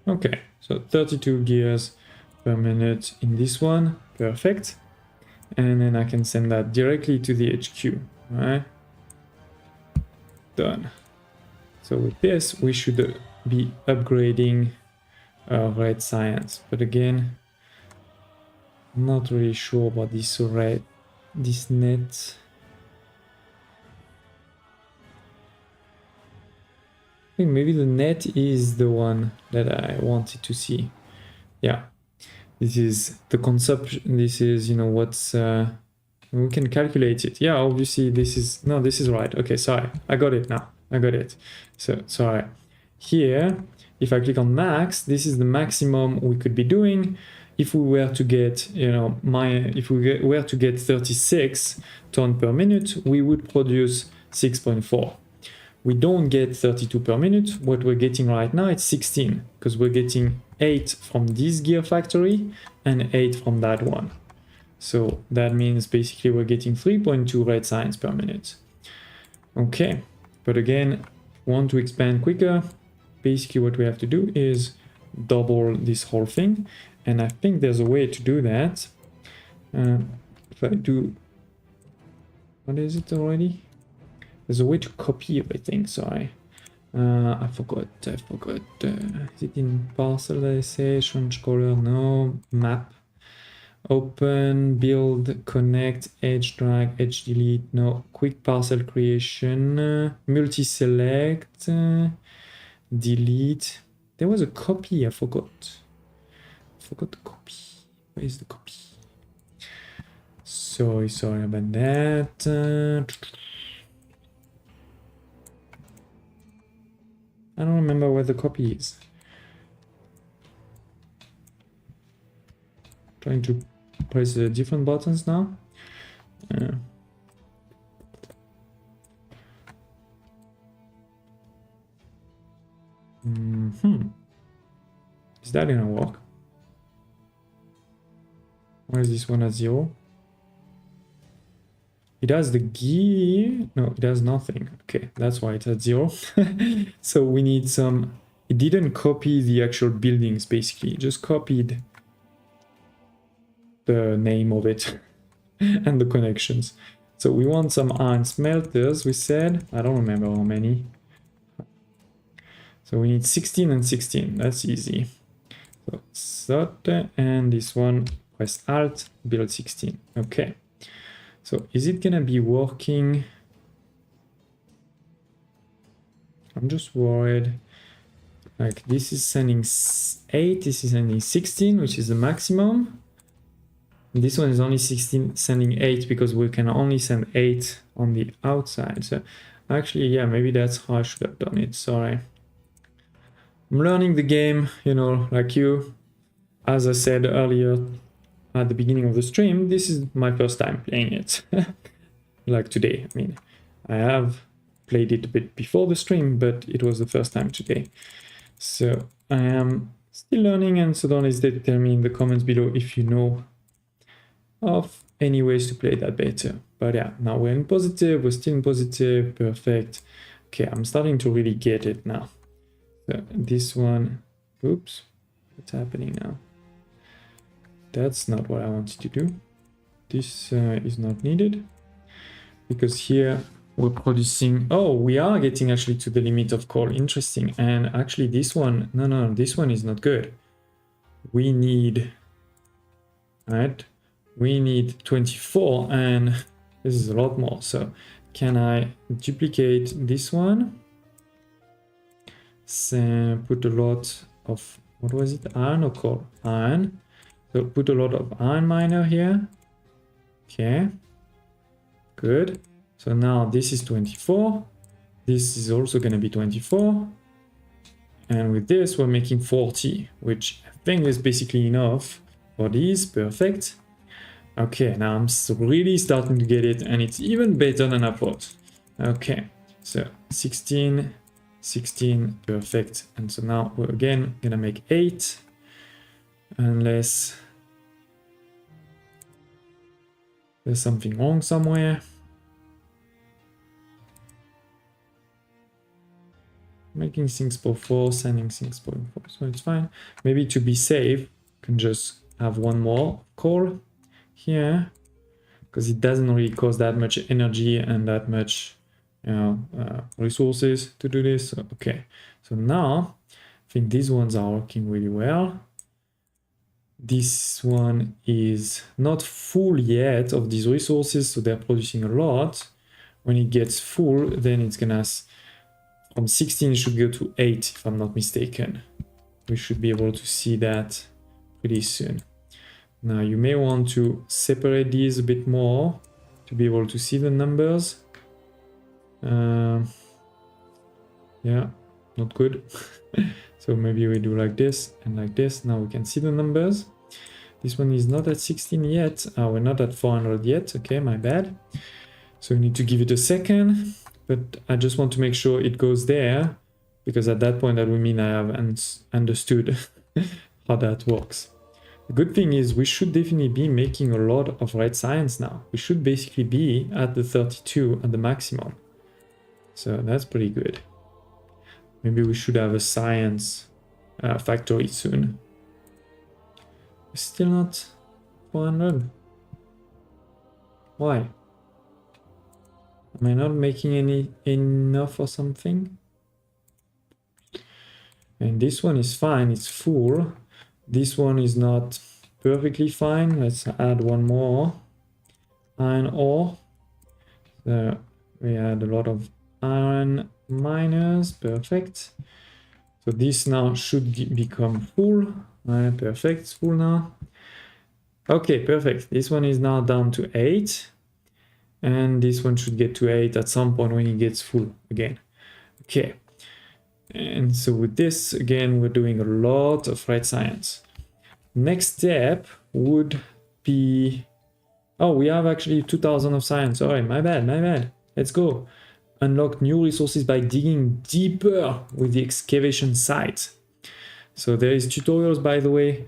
Okay, so 32 gears per minute in this one. Perfect. And then I can send that directly to the HQ. Right? Done. So with this, we should be upgrading our red science. But again, I'm not really sure about this net. I think maybe the net is the one that I wanted to see. Yeah, this is the consumption. This is, you know, what's we can calculate it. Yeah, obviously this is right. Okay, sorry, I got it now. I got it. So sorry. Here, if I click on max, this is the maximum we could be doing. If we were to get, you know, were to get 36 tons per minute, we would produce 6.4. We don't get 32 per minute. What we're getting right now, it's 16, because we're getting 8 from this gear factory and 8 from that one. So that means basically we're getting 3.2 red science per minute. Okay, but again, want to expand quicker, basically what we have to do is double this whole thing. And I think there's a way to do that. If I do, what is it already? There's a way to copy everything, sorry. I forgot. Is it in parcel that I say? Change color, no. Map. Open, build, connect, edge drag, edge delete, no. Quick parcel creation, multi-select, delete. There was a copy, I forgot. Forgot the copy. Where is the copy? Sorry about that. I don't remember where the copy is. Trying to press the different buttons now. Is that gonna work? Why is this one at 0? It has the gear. No, it has nothing. Okay, that's why it's at 0. So we need some... It didn't copy the actual buildings, basically. It just copied the name of it and the connections. So we want some iron smelters, we said. I don't remember how many. So we need 16 and 16. That's easy. So sort, and this one, press Alt, build 16. Okay. So is it gonna be working? I'm just worried. Like this is sending 8, this is sending 16, which is the maximum. This one is only 16, sending 8 because we can only send 8 on the outside. So actually, yeah, maybe that's how I should have done it. Sorry. I'm learning the game, you know, like you. As I said earlier at the beginning of the stream, this is my first time playing it. Like today. I mean, I have played it a bit before the stream, but it was the first time today. So I am still learning, and so don't hesitate to tell me in the comments below if you know of any ways to play that better. But yeah, now we're in positive, we're still in positive, perfect. Okay, I'm starting to really get it now. So this one, oops, what's happening now? That's not what I wanted to do. This is not needed, because here we're producing, oh, we are getting actually to the limit of coal, interesting. And actually this one, no, this one is not good. We need, right? We need 24, and this is a lot more. So can I duplicate this one? So put a lot of, what was it? Iron or coal? Iron. So put a lot of iron miner here. Okay. Good. So now this is 24. This is also going to be 24. And with this, we're making 40, which I think is basically enough for these. Perfect. Okay, now I'm really starting to get it, and it's even better than I thought. Okay, so 16, 16, perfect. And so now we're again gonna make 8, unless there's something wrong somewhere. Making things for 4, sending things for 4, so it's fine. Maybe to be safe, can just have one more coal here, because it doesn't really cost that much energy and that much, you know, resources to do this. So, okay, so now I think these ones are working really well. This one is not full yet of these resources, so they're producing a lot. When it gets full, then it's gonna, from 16 it should go to 8 if I'm not mistaken. We should be able to see that pretty soon. Now you may want to separate these a bit more to be able to see the numbers. Yeah, not good. So maybe we do like this and like this. Now we can see the numbers. This one is not at 16 yet. We're not at 400 yet. Okay, my bad. So we need to give it a second, but I just want to make sure it goes there, because at that point that would mean I have understood how that works. The good thing is we should definitely be making a lot of red science now. We should basically be at the 32 at the maximum. So that's pretty good. Maybe we should have a science factory soon. Still not 400. Why? Am I not making enough or something? And this one is fine, it's full. This one is not perfectly fine. Let's add one more. Iron ore. So we add a lot of iron miners. Perfect. So this now should become full. Perfect, it's full now. Okay, perfect. This one is now down to 8. And this one should get to 8 at some point when it gets full again. Okay. And so with this, again, we're doing a lot of red science. Next step would be... Oh, we have actually 2000 of science. Sorry, my bad. Let's go. Unlock new resources by digging deeper with the excavation site. So there is tutorials, by the way.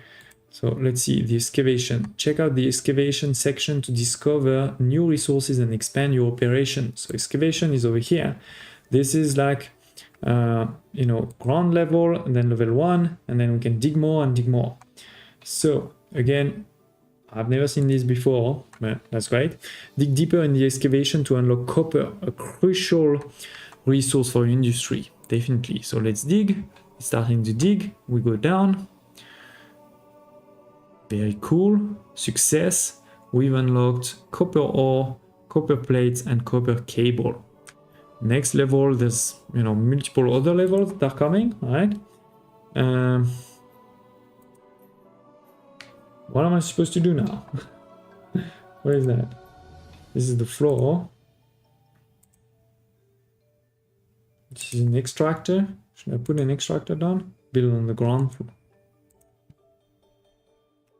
So let's see, the excavation. Check out the excavation section to discover new resources and expand your operation. So excavation is over here. This is like, you know, ground level, and then level 1, and then we can dig more and dig more. So again, I've never seen this before, but that's great. Dig deeper in the excavation to unlock copper, a crucial resource for industry, definitely. So let's dig. Starting to dig, we go down. Very cool. Success. We've unlocked copper ore, copper plates, and copper cable. Next level, there's, you know, multiple other levels that are coming, all right? What am I supposed to do now? What is that? This is the floor. This is an extractor. Should I put an extractor down? Build on the ground floor.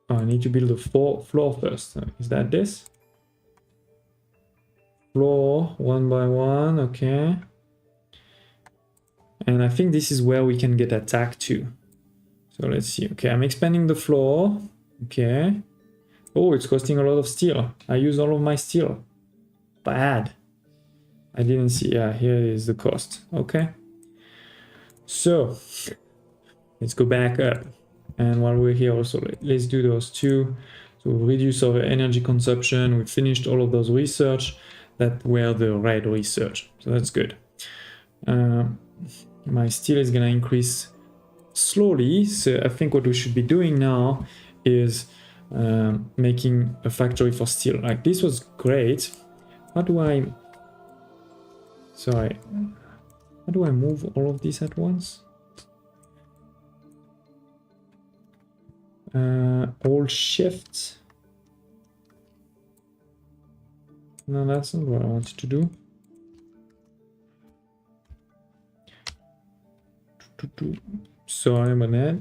Oh, I need to build a floor first. Is that this? Floor, 1 by 1, okay. And I think this is where we can get attacked too. So let's see. Okay, I'm expanding the floor. Okay. Oh, it's costing a lot of steel. I use all of my steel. Bad. I didn't see. Yeah, here is the cost. Okay. So let's go back up. And while we're here also, let's do those two. So we reduce our energy consumption. We finished all of those research that were the red research. So that's good. My steel is going to increase slowly. So I think what we should be doing now is making a factory for steel. Like this was great. How do I... Sorry. How do I move all of this at once? All shift. No, that's not what I wanted to do. Sorry about that.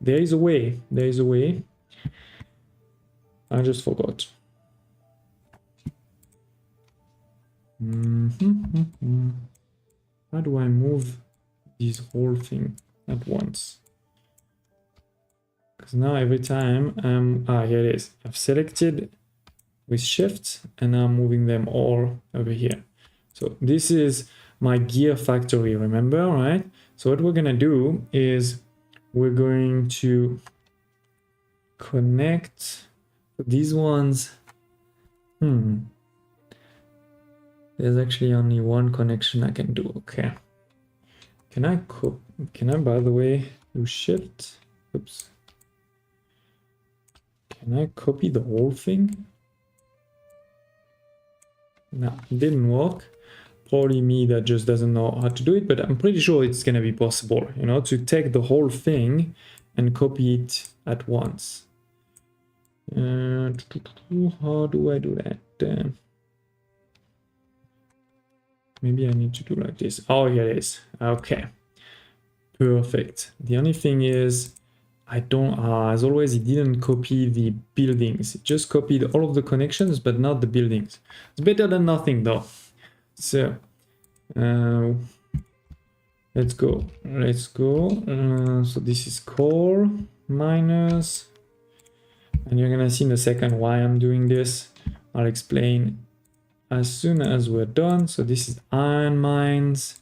There is a way. There is a way. I just forgot. How do I move this whole thing at once? Because now every time here it is. I've selected with shift and now I'm moving them all over here. So this is my gear factory, remember, right? So what we're gonna do is we're going to connect these ones. There's actually only one connection I can do. Okay. Can I by the way do shift? Oops. Can I copy the whole thing? No, it didn't work. Probably me that just doesn't know how to do it, but I'm pretty sure it's gonna be possible, you know, to take the whole thing and copy it at once. How do I do that? Maybe I need to do like this. Oh, here it is. Okay, perfect. The only thing is I don't, as always, it didn't copy the buildings. It just copied all of the connections, but not the buildings. It's better than nothing though. So, let's go. Let's go. So this is core, miners. And you're gonna see in a second why I'm doing this. I'll explain as soon as we're done. So this is iron mines.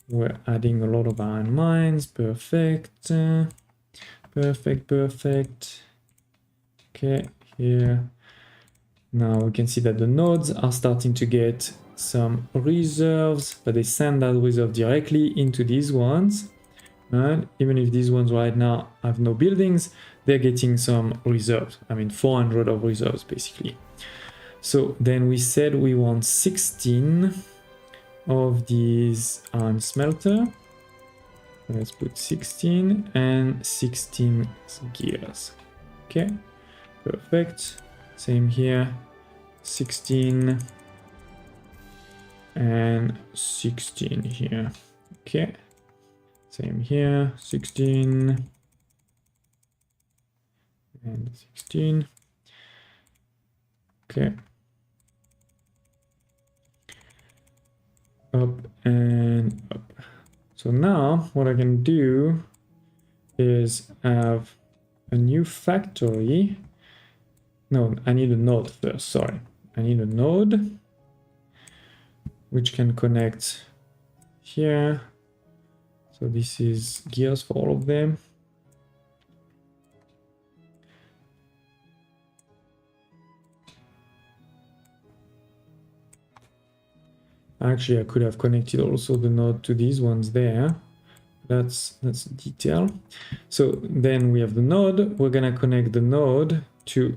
We're adding a lot of iron mines. Perfect. Perfect. Okay, here. Now we can see that the nodes are starting to get some reserves, but they send that reserve directly into these ones. And even if these ones right now have no buildings, they're getting some reserves. I mean, 400 of reserves basically. So then we said we want 16 of these iron smelter. Let's put 16 and 16 gears. Okay, perfect. Same here, 16 and 16 here. Okay, same here, 16 and 16. Okay, up and up. So now what I can do is have a new factory. No, I need a node first, sorry. I need a node which can connect here. So this is gears for all of them. Actually, I could have connected also the node to these ones there. That's a detail. So then we have the node. We're gonna connect the node to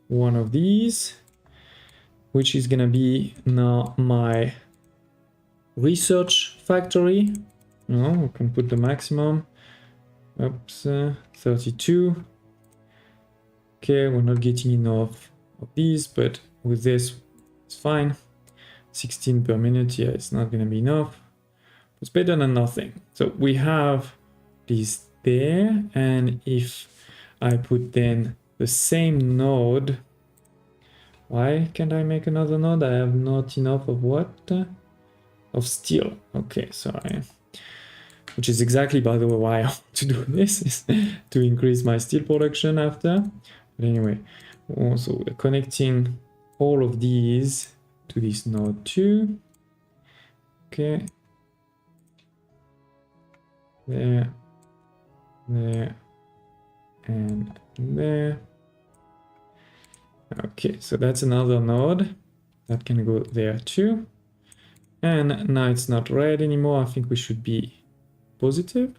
one of these, which is gonna be now my research factory. No, we can put the maximum. Oops, 32. Okay, we're not getting enough of these, but with this, it's fine. 16 per minute, yeah, it's not gonna be enough. It's better than nothing. So we have this there, and if I put then the same node Why can't I make another node? I have not enough of what? Of steel. Okay, sorry. Which is exactly, by the way, why I want to do this, is to increase my steel production after. But anyway, also we're connecting all of these to this node 2. Okay. There, there, and there. Okay, so that's another node that can go there too. And now it's not red anymore. I think we should be positive.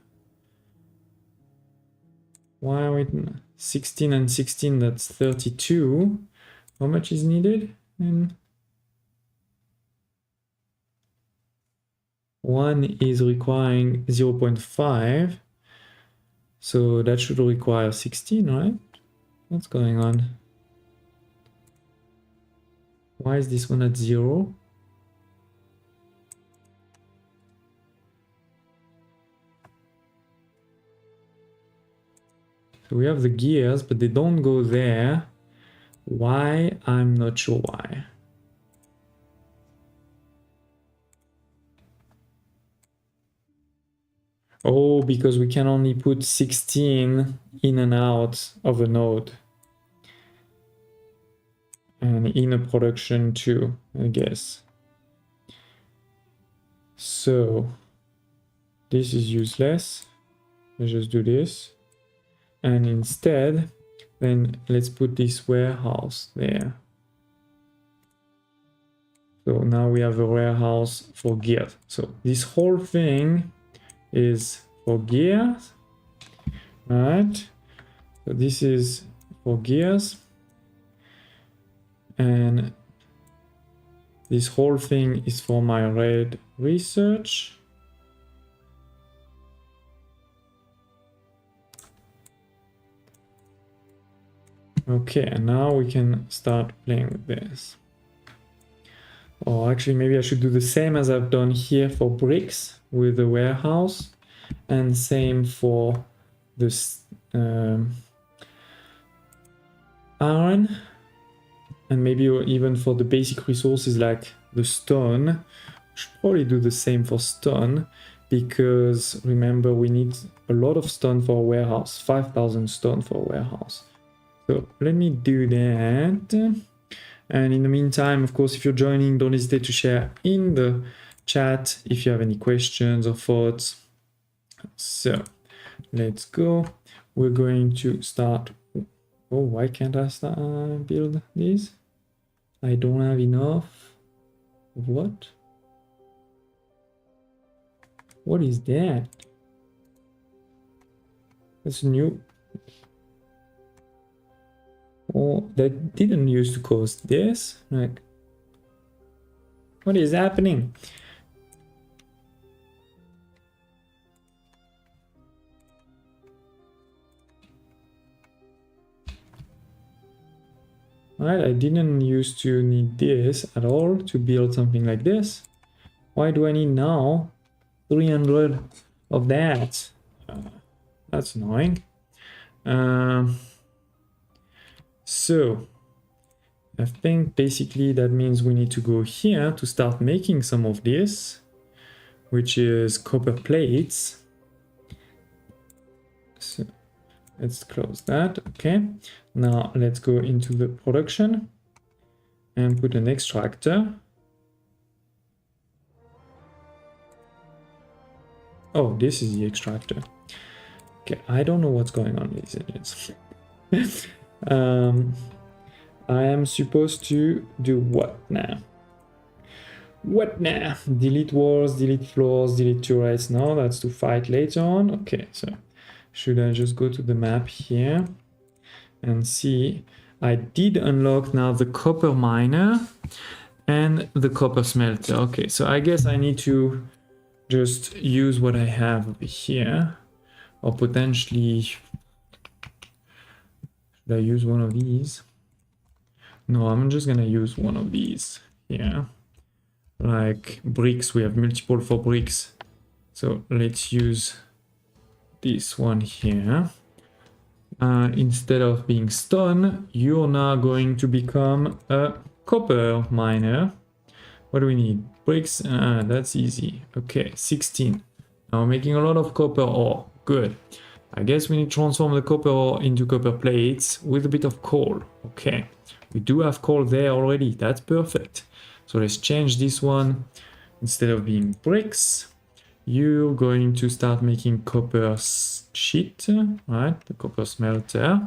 Why are we 16 and 16? That's 32. How much is needed? And one is requiring 0.5. So that should require 16, right? What's going on? Why is this one at 0? So we have the gears, but they don't go there. Why? I'm not sure why. Oh, because we can only put 16 in and out of a node. And in a production too, I guess. So this is useless. Let's just do this. And instead, then let's put this warehouse there. So now we have a warehouse for gears. So this whole thing is for gears, right? So this is for gears. And this whole thing is for my red research. Okay, and now we can start playing with this. Or actually, maybe I should do the same as I've done here for bricks with the warehouse, and same for this iron, and maybe even for the basic resources like the stone. I should probably do the same for stone, because remember, we need a lot of stone for a warehouse, 5,000 stone for a warehouse. So let me do that. And in the meantime, of course, if you're joining, don't hesitate to share in the chat if you have any questions or thoughts. So let's go. We're going to start. Oh, why can't I start build this? I don't have enough. What? What is that? That's new. Oh, that didn't used to cost this. Like, what is happening? Right, I didn't used to need this at all to build something like this. Why do I need now 300 of that? That's annoying. So I think basically that means we need to go here to start making some of this, which is copper plates. So let's close that. Okay, now let's go into the production and put an extractor. Oh, this is the extractor. Okay, I don't know what's going on with these engines. I am supposed to do what now? What now? Delete walls, delete floors, delete turrets. No, that's to fight later on. Okay, so should I just go to the map here and see? I did unlock now the copper miner and the copper smelter. Okay, so I guess I need to just use what I have over here, or potentially should I use one of these? No, I'm just gonna use one of these here. Like bricks, we have multiple for bricks. So let's use this one here. instead of being stone, you're now going to become a copper miner. What do we need? Bricks? That's easy. Okay, 16. Now we're making a lot of copper ore. Good. I guess we need to transform the copper ore into copper plates with a bit of coal. Okay, we do have coal there already. That's perfect. So let's change this one. Instead of being bricks, you're going to start making copper sheet, right? The copper smelter,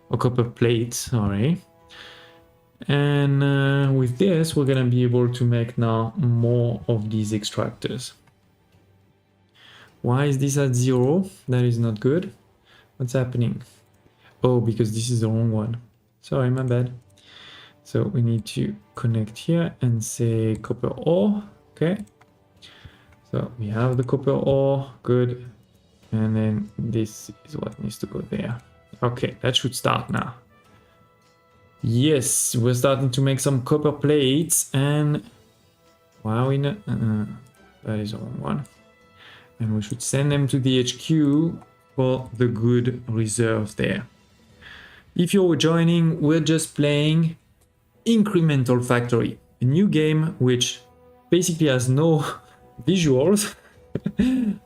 or copper plate, sorry. And with this, we're gonna be able to make now more of these extractors. Why is this at 0? That is not good. What's happening? Oh, because this is the wrong one. Sorry, my bad. So we need to connect here and say copper ore. Okay. So we have the copper ore. Good. And then this is what needs to go there. Okay, that should start now. Yes, we're starting to make some copper plates. And why are we not? That is the wrong one. And we should send them to the HQ for the good reserve there. If you're joining, we're just playing Incremental Factory, a new game which basically has no visuals.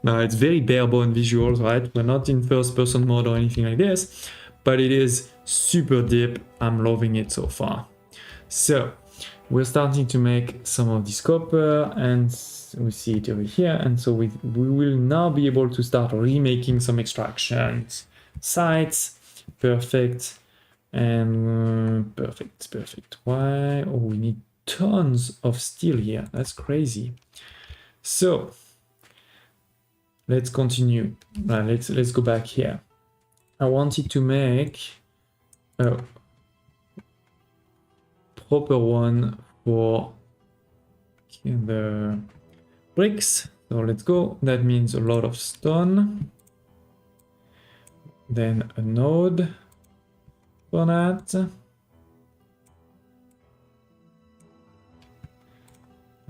No, it's very bare bone visuals, right? We're not in first person mode or anything like this, but it is super deep. I'm loving it so far. So we're starting to make some of this copper, and we see it over here. And so we will now be able to start remaking some extractions sites. Perfect. And perfect. Why? Oh, we need tons of steel here. That's crazy. So let's continue. Let's go back here. I wanted to make a proper one for the bricks. So let's go. That means a lot of stone. Then a node for that.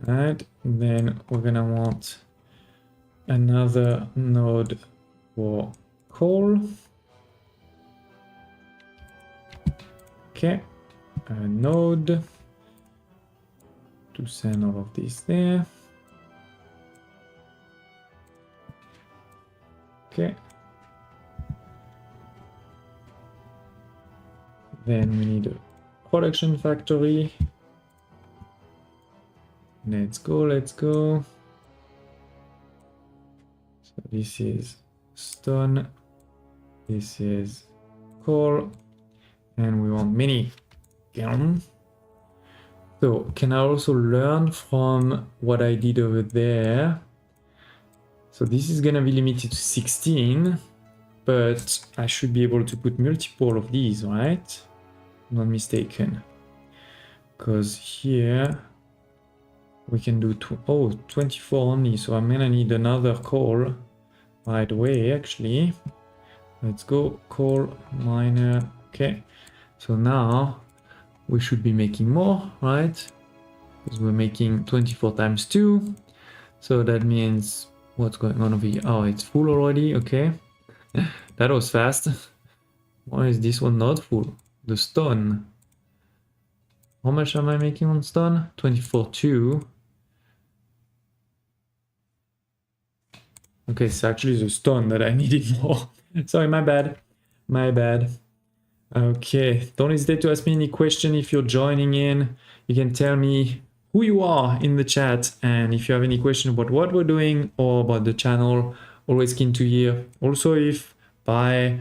Right, then we're gonna want another node for coal. Okay, a node to send all of this there. Okay. Then we need a production factory. Let's go. So this is stone, this is coal, and we want mini kiln. So can I also learn from what I did over there? So this is gonna be limited to 16, but I should be able to put multiple of these, right? Not mistaken. Because here we can do 24 only, so I'm gonna need another coal right away, actually. Let's go, coal miner. Okay, so now we should be making more, right? Because we're making 24 times 2. So that means, what's going on over here? Oh, it's full already, okay. That was fast. Why is this one not full? The stone. How much am I making on stone? 24.2. Okay, it's actually the stone that I needed more. Sorry, my bad. Okay, don't hesitate to ask me any question if you're joining in. You can tell me who you are in the chat, and if you have any question about what we're doing or about the channel, always keen to hear. Also, if by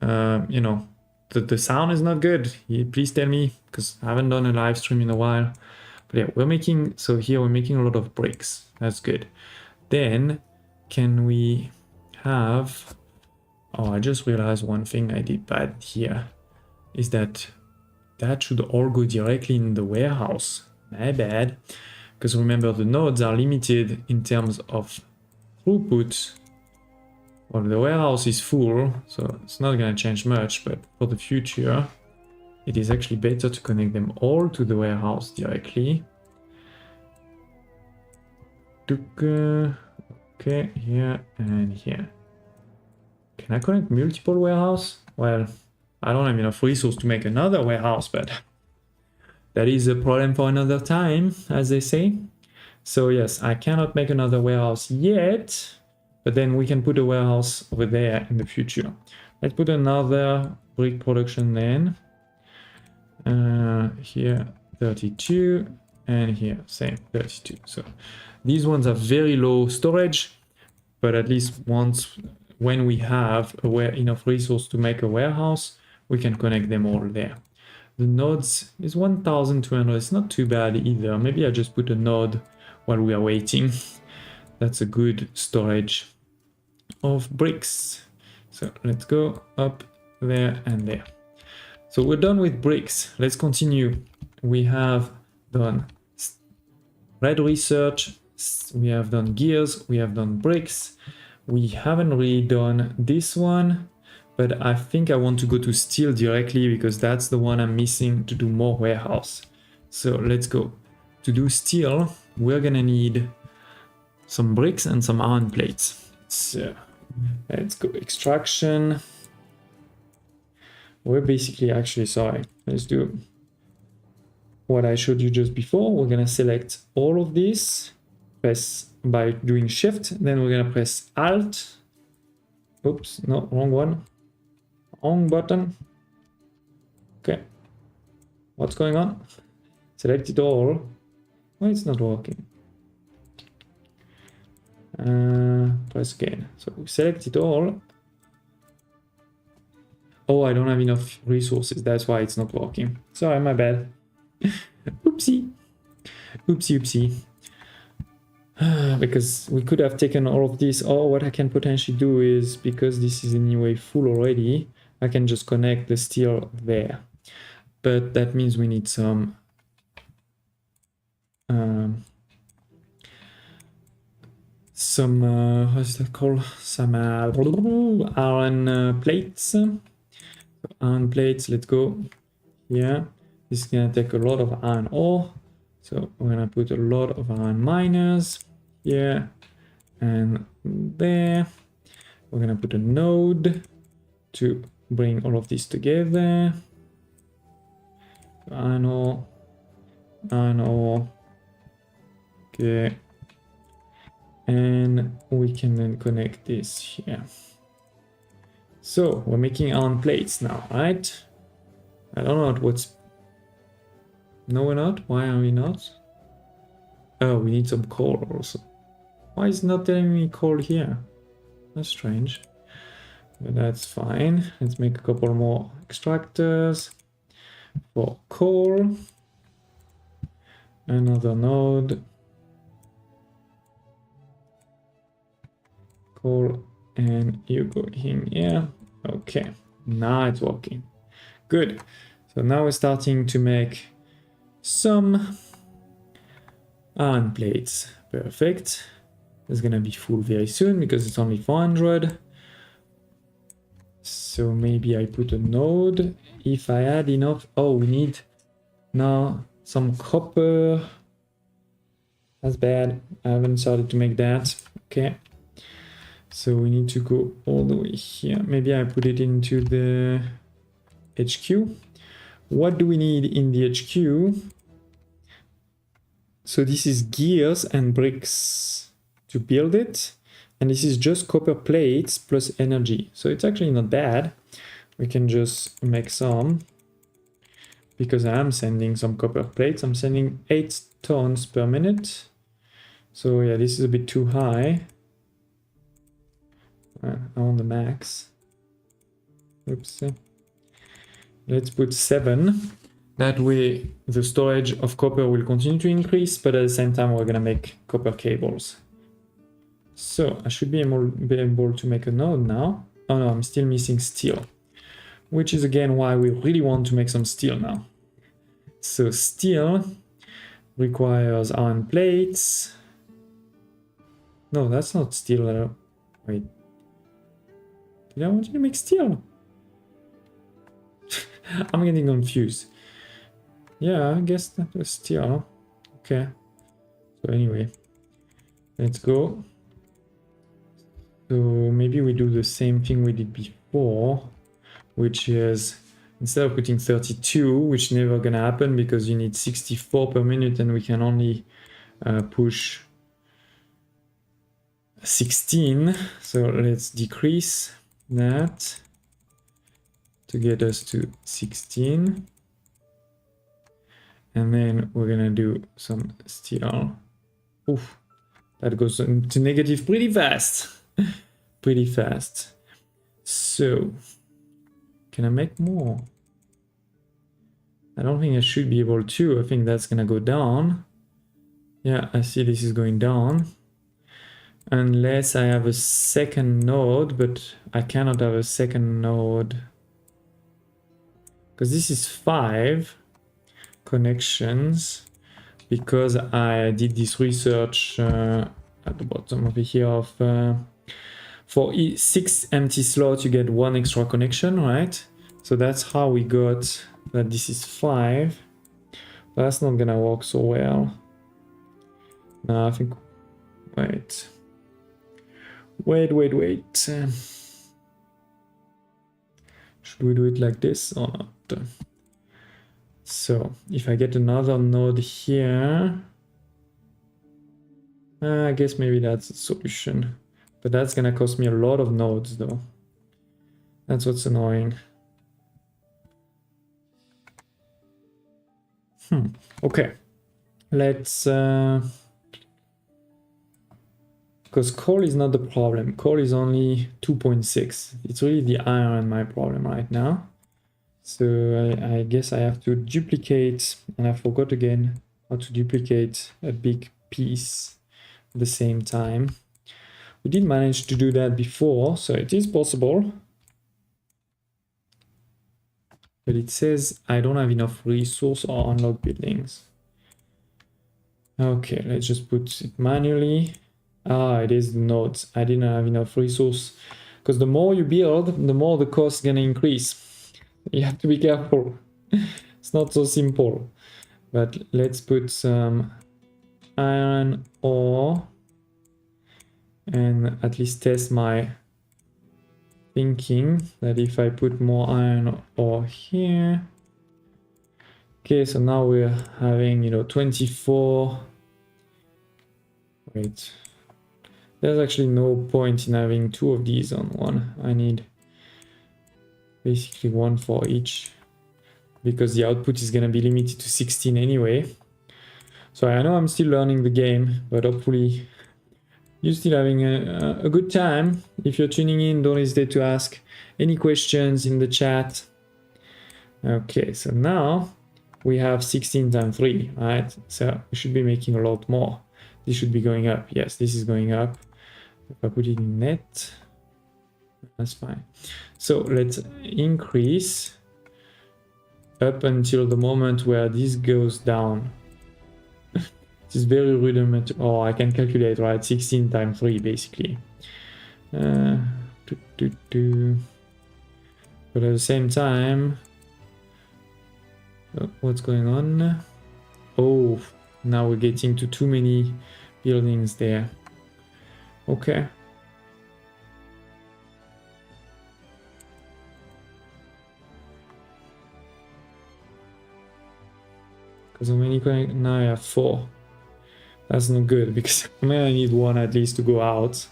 the sound is not good, please tell me, because I haven't done a live stream in a while. But yeah, we're making a lot of bricks. That's good. Then can we have, oh, I just realized one thing I did bad here is that should all go directly in the warehouse. My bad. Because remember, the nodes are limited in terms of throughput. Well, the warehouse is full, so it's not going to change much, but for the future, it is actually better to connect them all to the warehouse directly. Okay, here and here. Can I connect multiple warehouse? well, I don't have enough resource to make another warehouse, but that is a problem for another time, as they say. So yes, I cannot make another warehouse yet, but then we can put a warehouse over there in the future. Let's put another brick production then. Here 32, and here same 32. So these ones are very low storage, but at least once when we have enough resource to make a warehouse, we can connect them all there. The nodes is 1200. It's not too bad either. Maybe I just put a node while we are waiting. That's a good storage of bricks. So let's go up there and there. So we're done with bricks. Let's continue. We have done red research, we have done gears, we have done bricks. We haven't really done this one, but I think I want to go to steel directly because that's the one I'm missing to do more warehouse. So let's go. To do steel, we're gonna need some bricks and some iron plates. So let's go extraction. We're basically actually, sorry, let's do what I showed you just before. We're gonna select all of this, press by doing shift, then we're gonna press alt. Oops, no, wrong one. Wrong button. Okay. What's going on? Select it all. Why it's not working? Press again. So we select it all. Oh, I don't have enough resources. That's why it's not working. Sorry, my bad. Oopsie. Oopsie, oopsie. Because we could have taken all of this. Or what I can potentially do is, because this is anyway full already, I can just connect the steel there. But that means we need some what's that called? Some iron plates. Iron plates, let's go. Yeah, this is gonna take a lot of iron ore. So we're gonna put a lot of iron miners here and there. We're gonna put a node to bring all of this together. Iron ore, iron ore. Okay. And we can then connect this here. So we're making iron plates now, right? I don't know what's... No, we're not. Why are we not? Oh, we need some coal also. Why is it not telling me coal here? That's strange. But that's fine. Let's make a couple more extractors for coal. Another node. Coal, and you go in here. Okay, now it's working. Good. So now we're starting to make some iron plates. Perfect. It's gonna be full very soon because it's only 400. So maybe I put a node. If I add enough... Oh, we need now some copper. That's bad. I haven't started to make that. Okay. So we need to go all the way here. Maybe I put it into the HQ. What do we need in the HQ? So this is gears and bricks to build it. And this is just copper plates plus energy. So it's actually not bad. We can just make some. Because I'm sending some copper plates. I'm sending 8 tons per minute. So yeah, this is a bit too high. I want the max. Oops. Let's put 7. That way the storage of copper will continue to increase, but at the same time we're gonna make copper cables. So I should be able to make a node now. Oh no, I'm still missing steel. Which is again why we really want to make some steel now. So steel requires iron plates. No, that's not steel. Wait. Did I want you to make steel? I'm getting confused. Yeah, I guess that was steel. Okay. So anyway, let's go. So maybe we do the same thing we did before. which is, instead of putting 32, which never gonna happen because you need 64 per minute and we can only push 16. So let's decrease that to get us to 16. And then we're gonna do some steel. Oof, that goes to negative pretty fast. Pretty fast. So, can I make more? I don't think I should be able to. I think that's gonna go down. Yeah, I see this is going down. Unless I have a second node, but I cannot have a second node. Because this is 5 connections. Because I did this research at the bottom over here of for 6 empty slots you get 1 extra connection, right? So that's how we got that this is 5. But that's not gonna work so well. No, I think, wait. Should we do it like this or not? So if I get another node here, I guess maybe that's a solution. But that's gonna cost me a lot of nodes though. That's what's annoying. Okay, let's because coal is not the problem. Coal is only 2.6. It's really the iron my problem right now. So I guess I have to duplicate, and I forgot again how to duplicate a big piece at the same time. We did manage to do that before, so it is possible. But it says I don't have enough resource or unlock buildings. Okay, let's just put it manually. Ah, it is the nodes. I didn't have enough resource. Because the more you build, the more the cost is gonna increase. You have to be careful. It's not so simple. But let's put some iron ore and at least test my thinking that if I put more iron ore here. Okay, so now we're having, 24. Wait. There's actually no point in having 2 of these on one. I need basically 1 for each because the output is going to be limited to 16 anyway. So I know I'm still learning the game, but hopefully you're still having a good time. If you're tuning in, don't hesitate to ask any questions in the chat. Okay, so now we have 16 times 3, right? So we should be making a lot more. This should be going up. Yes, this is going up. If I put it in net, that's fine. So let's increase up until the moment where this goes down. It is very rudimentary. Oh, I can calculate, right? 16 times 3 basically. But at the same time, what's going on? Oh, now we're getting to too many buildings there. Okay. Because how many now I have 4. That's not good because I need 1 at least to go out.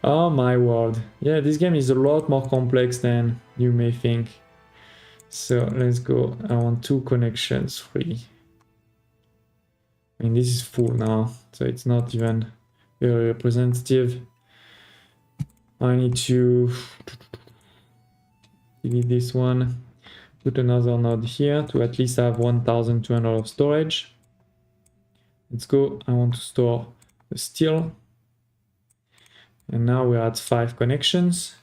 Oh my word. Yeah, this game is a lot more complex than you may think. So let's go. I want 2 connections free. I mean, this is full now, so it's not even very representative. I need to delete this one, put another node here to at least have 1200 of storage. Let's go. I want to store the steel. And now we're at 5 connections.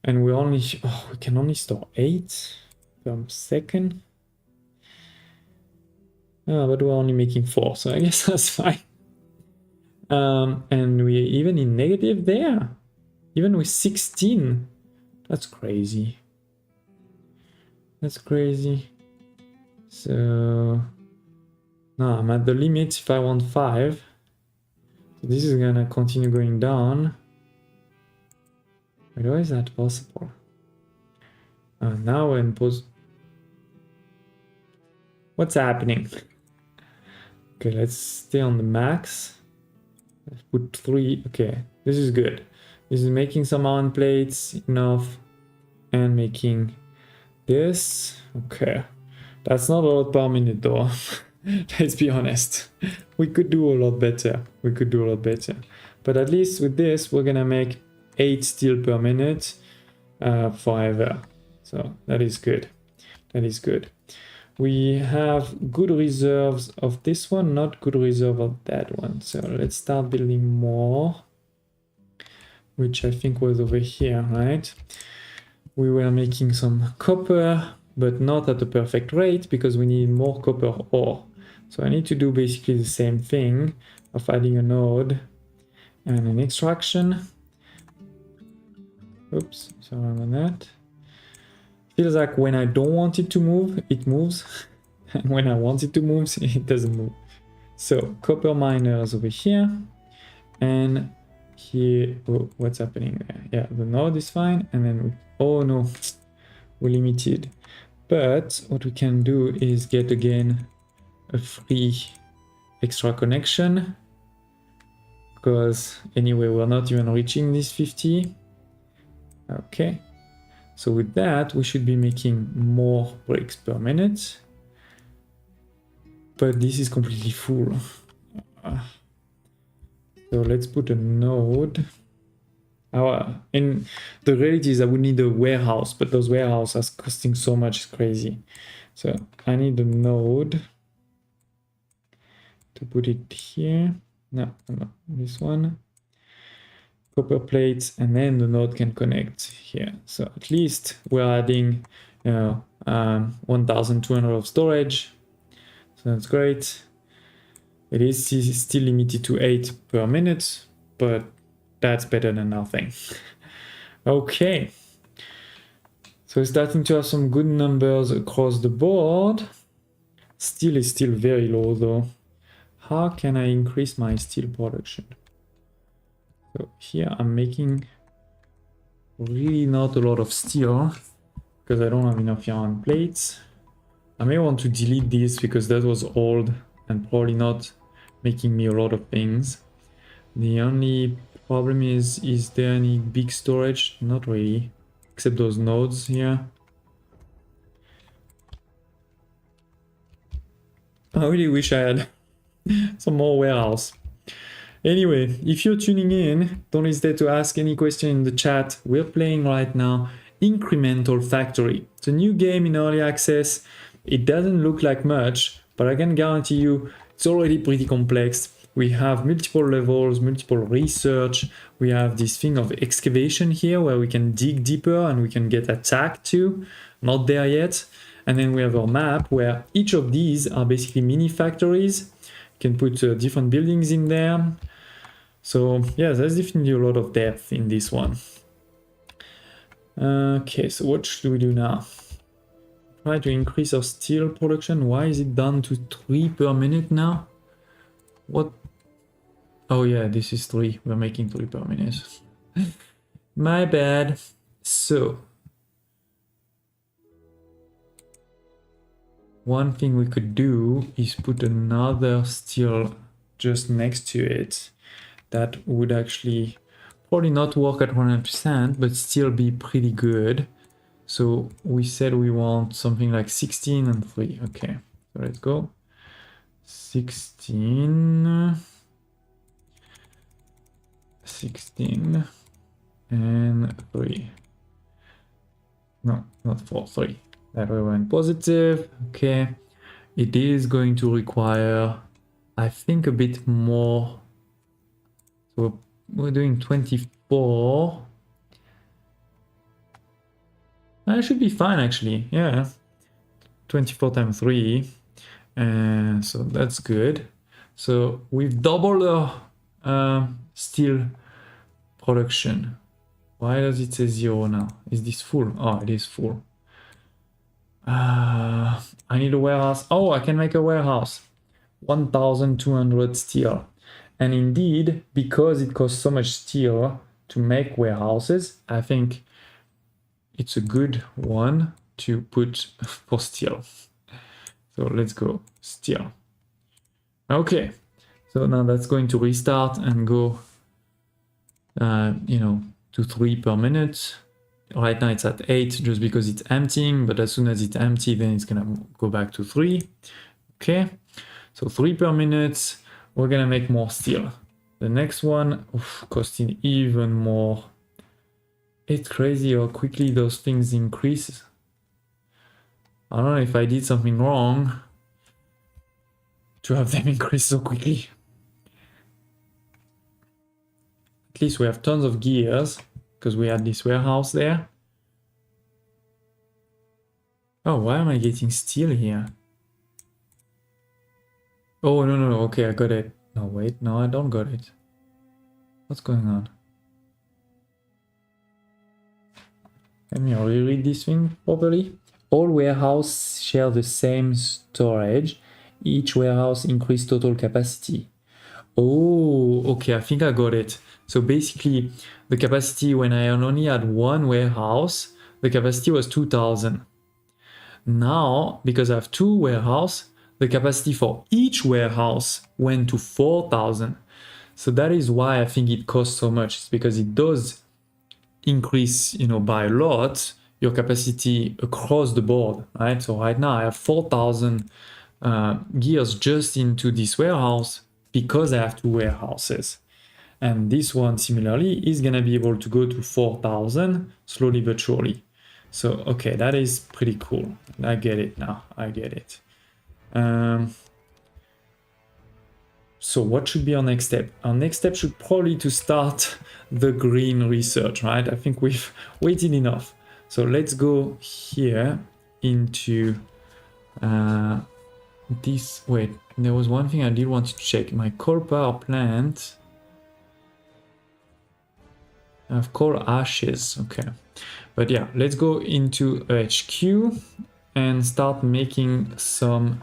And we can only store 8 per second. But we're only making 4, so I guess that's fine. And we're even in negative there. Even with 16. That's crazy. That's crazy. So now I'm at the limit if I want 5. So this is gonna continue going down. Wait, how is that possible? Now we're in pause. What's happening? Okay, let's stay on the max. Let's put 3. Okay, this is good. This is making some iron plates enough and making this. Okay, that's not a lot per minute though. Let's be honest. We could do a lot better. We could do a lot better. But at least with this, we're gonna make 8 steel per minute forever. So that is good. That is good. We have good reserves of this one, not good reserve of that one. So let's start building more, which I think was over here, right? We were making some copper, but not at the perfect rate because we need more copper ore. So I need to do basically the same thing of adding a node and an extraction. Oops, sorry about that. Feels like when I don't want it to move, it moves. And when I want it to move, it doesn't move. So copper miners over here. And here, oh, what's happening there? Yeah, the node is fine. And then, oh no, we're limited. But what we can do is get again a free extra connection. Because anyway, we're not even reaching this 50. Okay. So with that, we should be making more bricks per minute. But this is completely full. So let's put a node. And the reality is I would need a warehouse, but those warehouses are costing so much, it's crazy. So I need a node to put it here. No, this one. Copper plates, and then the node can connect here. So at least we're adding 1200 of storage. So that's great. It is still limited to 8 per minute, but that's better than nothing. Okay. So we're starting to have some good numbers across the board. Steel is still very low though. How can I increase my steel production? So here I'm making really not a lot of steel because I don't have enough iron plates. I may want to delete this because that was old and probably not making me a lot of things. The only problem is there any big storage? Not really, except those nodes here. I really wish I had some more warehouse. Anyway, if you're tuning in, don't hesitate to ask any question in the chat. We're playing right now Incremental Factory. It's a new game in early access. It doesn't look like much, but I can guarantee you it's already pretty complex. We have multiple levels, multiple research. We have this thing of excavation here where we can dig deeper and we can get attacked too. Not there yet. And then we have our map where each of these are basically mini factories. You can put different buildings in there. So yeah, there's definitely a lot of depth in this one. Okay, so what should we do now? Try to increase our steel production. Why is it down to 3 per minute now? What? Oh yeah, this is 3. We're making 3 per minute. My bad. So one thing we could do is put another steel just next to it. That would actually probably not work at 100%, but still be pretty good. So we said we want something like 16 and 3. Okay, so let's go. 16 and 3. No, not 4, 3. That way went positive. Okay, it is going to require, I think, a bit more. So we're doing 24. That should be fine actually. Yeah, 24 times 3. So that's good. So we've doubled our steel production. Why does it say 0 now? Is this full? Oh, it is full. I need a warehouse. Oh, I can make a warehouse. 1,200 steel. And indeed, because it costs so much steel, to make warehouses, I think it's a good one to put for steel. So let's go steel. Okay, so now that's going to restart and go, you know, to 3 per minute. Right now it's at 8 just because it's emptying, but as soon as it's empty, then it's gonna go back to 3. Okay, so 3 per minute. We're gonna make more steel. The next one, costing even more. It's crazy how quickly those things increase. I don't know if I did something wrong to have them increase so quickly. At least we have tons of gears because we had this warehouse there. Oh, why am I getting steel here? Oh, no, okay, I got it. No, wait, no, I don't got it. What's going on? Let me reread this thing properly. All warehouses share the same storage. Each warehouse increase total capacity. Oh, okay, I think I got it. So basically, the capacity when I only had one warehouse, the capacity was 2000. Now, because I have 2 warehouses, the capacity for each warehouse went to 4000. So that is why I think it costs so much. It's because it does increase, you know, by a lot your capacity across the board, right? So right now I have 4000 gears just into this warehouse because I have 2 warehouses. And this one similarly is gonna be able to go to 4000 slowly but surely. So, okay, that is pretty cool. I get it now, I get it. So what should be our next step? Our next step should probably to start the green research, right? I think we've waited enough. So let's go here into this. Wait, there was one thing I did want to check. My coal power plant. I have coal ashes, okay. But yeah, let's go into HQ and start making some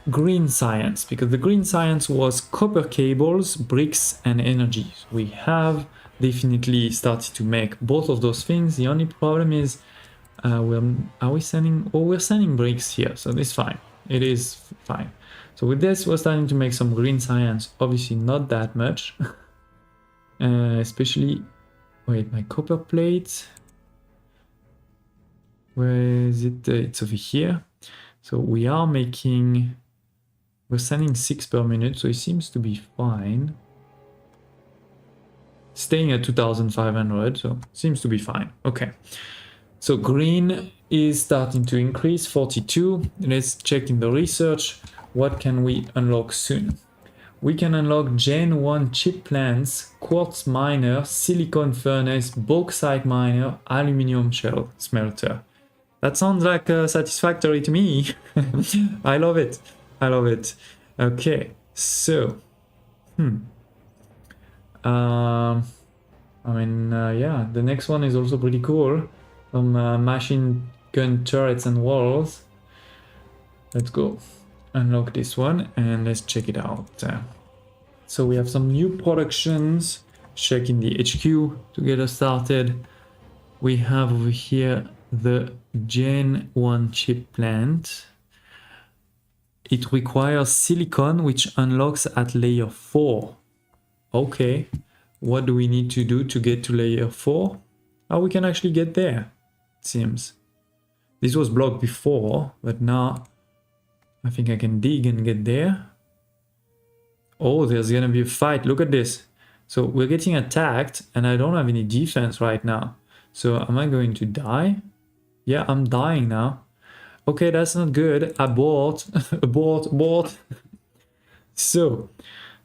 green science, because the green science was copper cables, bricks, and energy. We have definitely started to make both of those things. The only problem is, we're sending bricks here, so it's fine. It is fine. So with this, we're starting to make some green science. Obviously, not that much, especially. Wait, my copper plate. Where is it? It's over here. So we are making. We're sending 6 per minute, so it seems to be fine. Staying at 2500, so seems to be fine. Okay. So green is starting to increase, 42. Let's check in the research. What can we unlock soon? We can unlock Gen 1 chip plants, quartz miner, silicon furnace, bauxite miner, aluminum shell smelter. That sounds like satisfactory to me. I love it. I love it. Okay, so, yeah, the next one is also pretty cool. Some machine gun turrets and walls. Let's go unlock this one and let's check it out. So we have some new productions. Checking the HQ to get us started. We have over here the Gen 1 chip plant. It requires silicon, which unlocks at layer 4. Okay, what do we need to do to get to layer 4? Oh, we can actually get there, it seems. This was blocked before, but now I think I can dig and get there. Oh, there's gonna be a fight. Look at this. So we're getting attacked and I don't have any defense right now. So am I going to die? Yeah, I'm dying now. Okay, that's not good. Abort. Abort. So,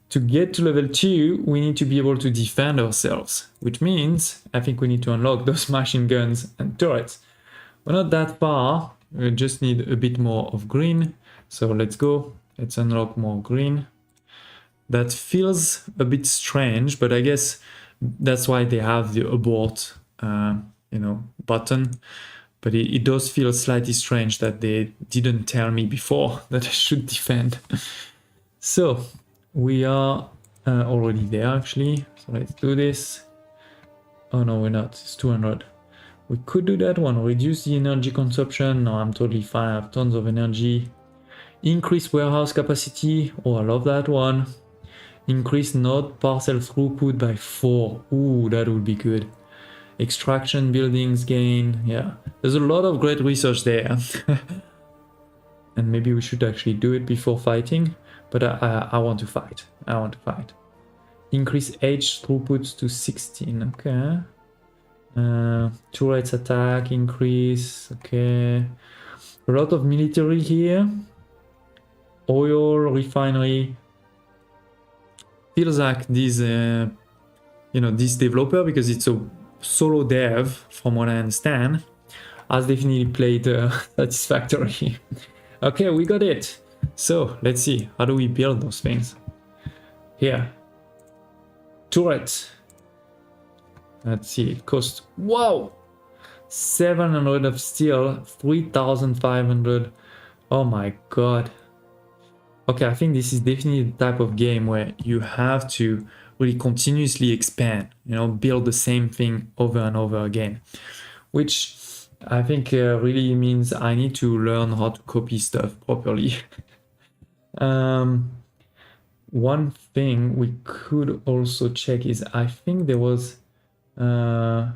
to get to level 2, we need to be able to defend ourselves, which means I think we need to unlock those machine guns and turrets. We're not that far. We just need a bit more of green. So let's go. Let's unlock more green. That feels a bit strange, but I guess that's why they have the abort, button. But it does feel slightly strange that they didn't tell me before that I should defend. So we are already there actually. So let's do this. Oh no, we're not. It's 200. We could do that one. Reduce the energy consumption. No, I'm totally fine. I have tons of energy. Increase warehouse capacity. Oh, I love that one. Increase node parcel throughput by 4. Ooh, that would be good. Extraction buildings gain. Yeah, there's a lot of great research there. And maybe we should actually do it before fighting. But I want to fight. I want to fight. Increase edge throughput to 16. Okay. Turrets attack increase. Okay. A lot of military here. Oil refinery. Feels like this, this developer, because it's a solo dev, from what I understand, has definitely played satisfactorily. Okay, we got it. So let's see, how do we build those things? Here, turret. Let's see, it costs, wow, 700 of steel, 3,500. Oh my god. Okay, I think this is definitely the type of game where you have to really continuously expand, build the same thing over and over again, which I think really means I need to learn how to copy stuff properly. One thing we could also check is, I think there was a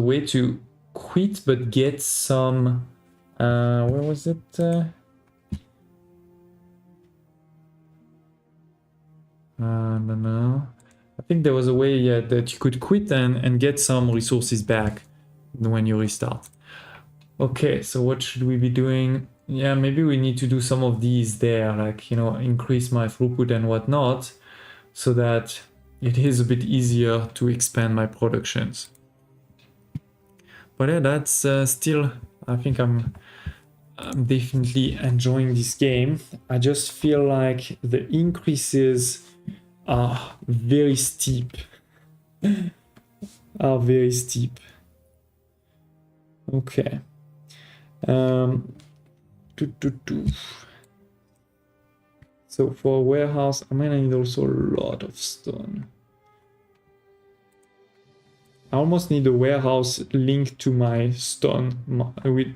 way to quit but get some, where was it? I don't know. I think there was a way that you could quit and get some resources back when you restart. Okay, so what should we be doing? Yeah, maybe we need to do some of these there, like, increase my throughput and whatnot, so that it is a bit easier to expand my productions. But yeah, that's still, I think I'm definitely enjoying this game. I just feel like the increases are very steep. Okay. So for a warehouse, I'm gonna need also a lot of stone. I almost need a warehouse linked to my stone,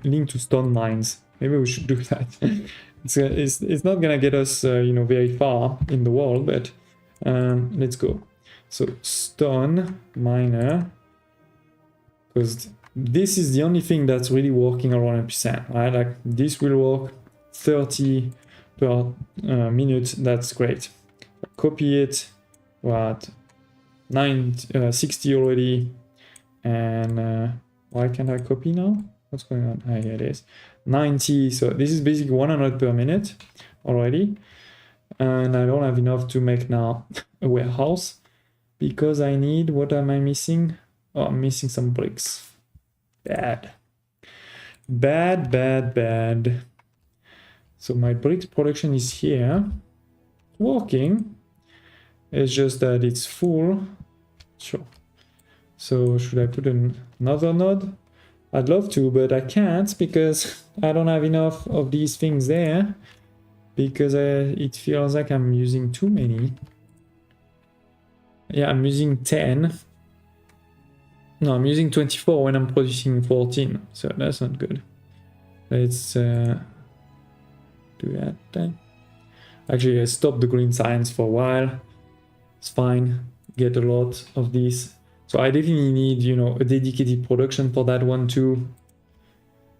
linked to stone mines. Maybe we should do that. It's not gonna get us, very far in the world, but let's go. So stone miner, because this is the only thing that's really working around 100%, right? Like this will work 30 per minute. That's great. Copy it. What? 60 already. And why can't I copy now? What's going on? Ah, here it is. 90. So this is basically 100 per minute already. And I don't have enough to make now a warehouse, because I need, what am I missing? Oh, I'm missing some bricks. Bad. So my bricks production is here. Working. It's just that it's full. Sure. So should I put another node? I'd love to, but I can't, because I don't have enough of these things there, because it feels like I'm using too many. Yeah, I'm using 10. No, I'm using 24 when I'm producing 14, so that's not good. Let's do that. Actually, I stopped the green science for a while. It's fine. Get a lot of these. So I definitely need, a dedicated production for that one too.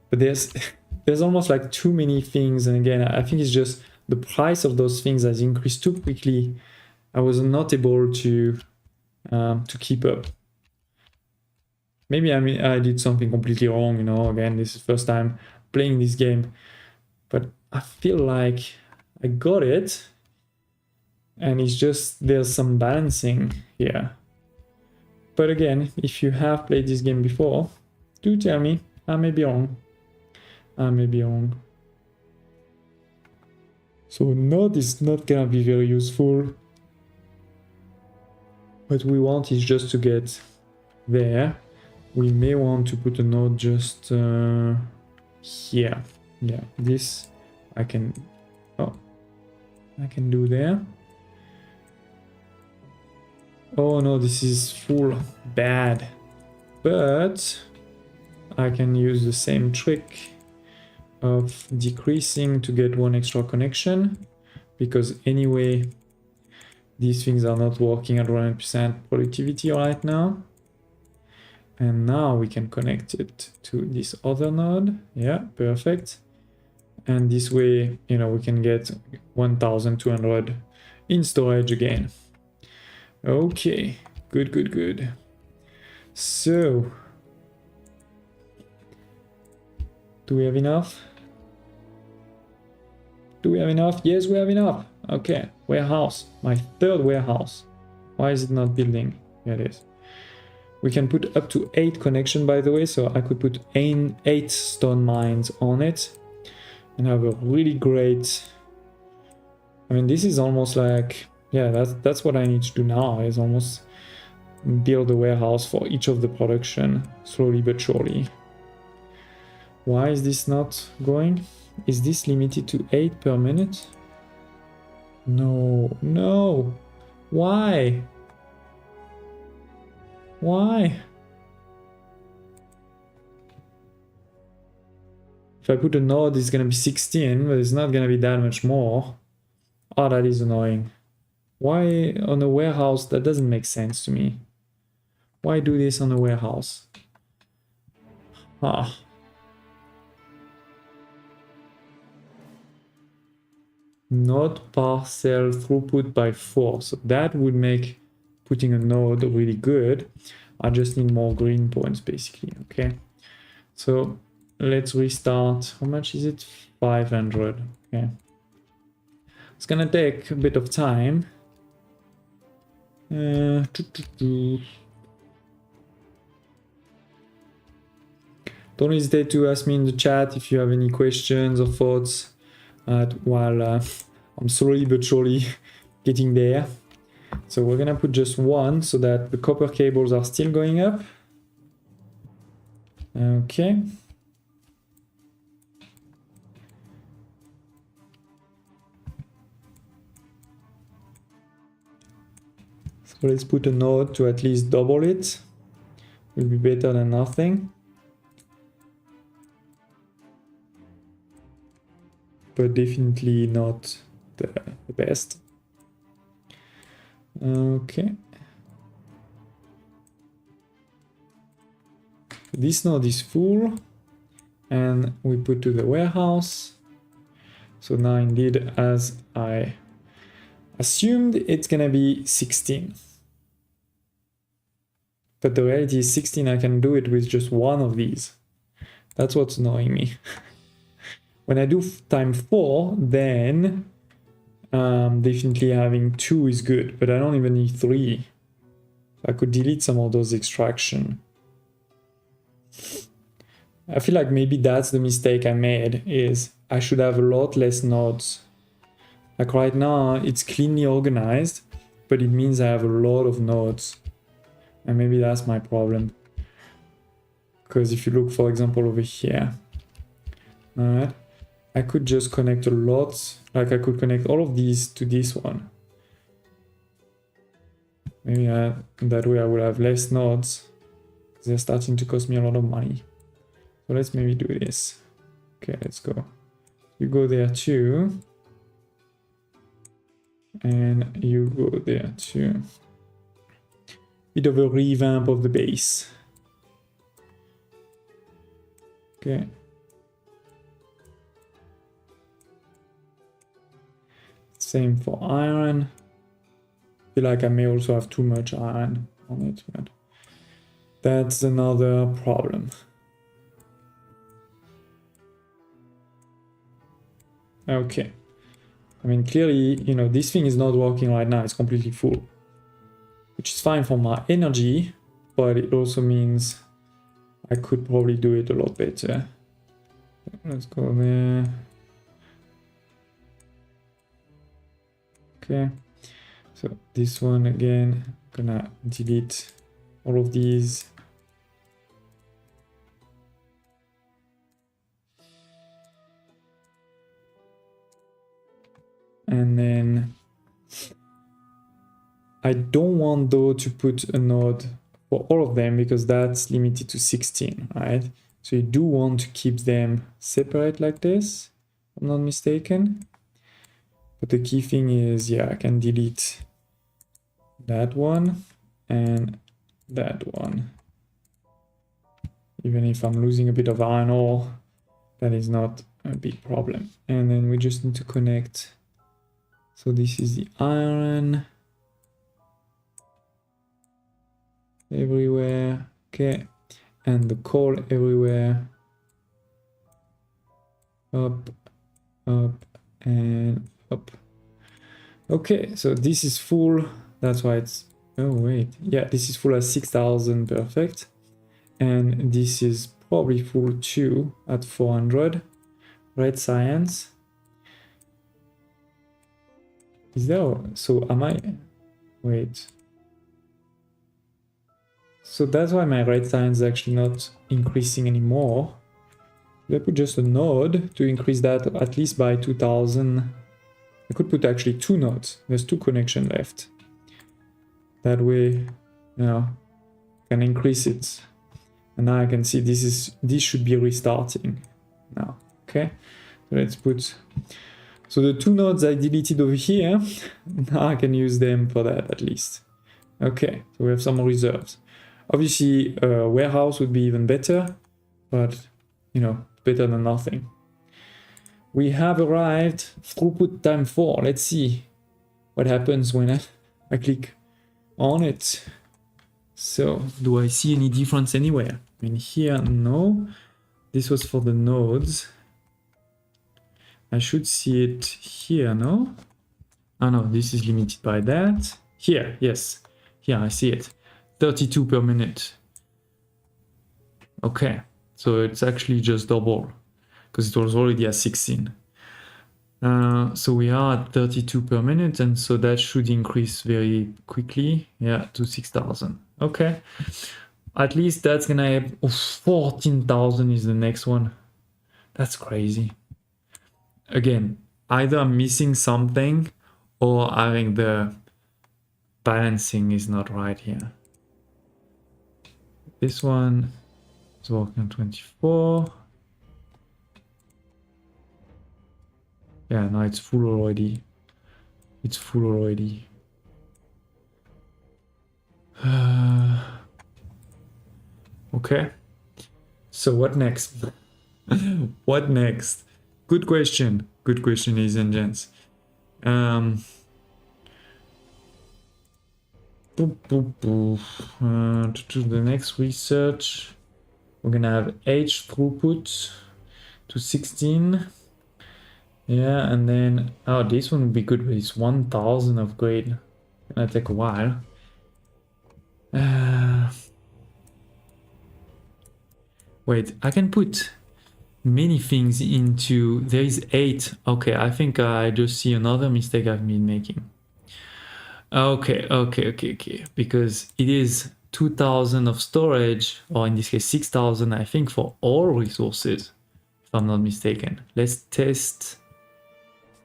But there's almost like too many things. And again, I think it's just the price of those things has increased too quickly. I was not able to keep up. Maybe I did something completely wrong, again, this is the first time playing this game. But I feel like I got it. And it's just, there's some balancing here. But again, if you have played this game before, do tell me. I may be wrong. So node is not gonna be very useful. What we want is just to get there. We may want to put a node just here. Yeah, this I can do there. Oh no, this is full bad. But I can use the same trick of decreasing to get one extra connection, because anyway these things are not working at 100% productivity right now. And now we can connect it to this other node. Yeah, perfect. And this way, you know, we can get 1200 in storage again. Okay, good, good, good. So, do we have enough? Do we have enough? Yes, we have enough. Okay, warehouse, my third warehouse. Why is it not building? Here it is. We can put up to 8 connection, by the way, so I could put 8 stone mines on it and have a really great... I mean, this is almost like... Yeah, that's what I need to do now, is almost build a warehouse for each of the production, slowly but surely. Why is this not going? Is this limited to 8 per minute? No, no! Why? Why? If I put a node, it's gonna be 16, but it's not gonna be that much more. Oh, that is annoying. Why on a warehouse? That doesn't make sense to me. Why do this on a warehouse? Ah. Node parcel throughput by 4. So that would make putting a node really good. I just need more green points basically. Okay. So let's restart. How much is it? 500. Okay. It's gonna take a bit of time. Don't hesitate to ask me in the chat if you have any questions or thoughts while I'm slowly but surely getting there. So we're gonna put just one so that the copper cables are still going up. Okay. So let's put a node to at least double it. Will be better than nothing. But definitely not the best. Okay. This node is full and we put to the warehouse. So now indeed, as I assumed, it's gonna be 16. But the reality is 16, I can do it with just one of these. That's what's annoying me. When I do time 4, then definitely having 2 is good, but I don't even need 3. So I could delete some of those extraction. I feel like maybe that's the mistake I made, is I should have a lot less nodes. Like right now, it's cleanly organized, but it means I have a lot of nodes. And maybe that's my problem. Because if you look, for example, over here, alright, I could just connect a lot. Like I could connect all of these to this one. Maybe that way I will have less nodes. They're starting to cost me a lot of money. So let's maybe do this. Okay, let's go. You go there too. And you go there too. Bit of a revamp of the base. Okay. Same for iron. I feel like I may also have too much iron on it, but that's another problem. Okay. I mean, clearly, you know, this thing is not working right now. It's completely full. Which is fine for my energy, but it also means I could probably do it a lot better. Let's go there. Okay, so this one again, I'm gonna delete all of these. And then I don't want though to put a node for all of them because that's limited to 16, right? So you do want to keep them separate like this, if I'm not mistaken. But the key thing is, yeah, I can delete that one and that one. Even if I'm losing a bit of iron ore, that is not a big problem. And then we just need to connect. So this is the iron everywhere, okay, and the coal everywhere. Up, up, and up. Okay, so this is full. That's why it's, oh wait, yeah, this is full at 6,000, perfect. And this is probably full too at 400. Red science. Is there, so am I, wait. So that's why my red science is actually not increasing anymore. I put just a node to increase that at least by 2000. I could put actually 2 nodes. There's 2 connections left. That way, you know, I can increase it. And now I can see this should be restarting now. Okay, so let's put, so the 2 nodes I deleted over here, now I can use them for that at least. Okay, so we have some reserves. Obviously, a warehouse would be even better, but you know, better than nothing. We have arrived, throughput time 4. Let's see what happens when I click on it. So, do I see any difference anywhere? I mean, here, no. This was for the nodes. I should see it here, no? Oh no, this is limited by that. Here, yes. Here, I see it. 32 per minute. Okay, so it's actually just double because it was already at 16. So we are at 32 per minute, and so that should increase very quickly, yeah, to 6,000. Okay, at least that's gonna have, oh, 14,000 is the next one. That's crazy. Again, either I'm missing something or having the balancing is not right here. This one is working on 24. Yeah, no, it's full already. It's full already. Okay. So what next? What next? Good question. Good question, ladies and gents. To the next research, we're gonna have H throughput to 16. Yeah, and then, oh, this one would be good, but it's 1000 upgrade. Gonna take a while. Wait, I can put many things into, there is 8. Okay, I think I just see another mistake I've been making. Okay, because it is 2000 of storage, or in this case 6000, I think, for all resources, if I'm not mistaken. Let's test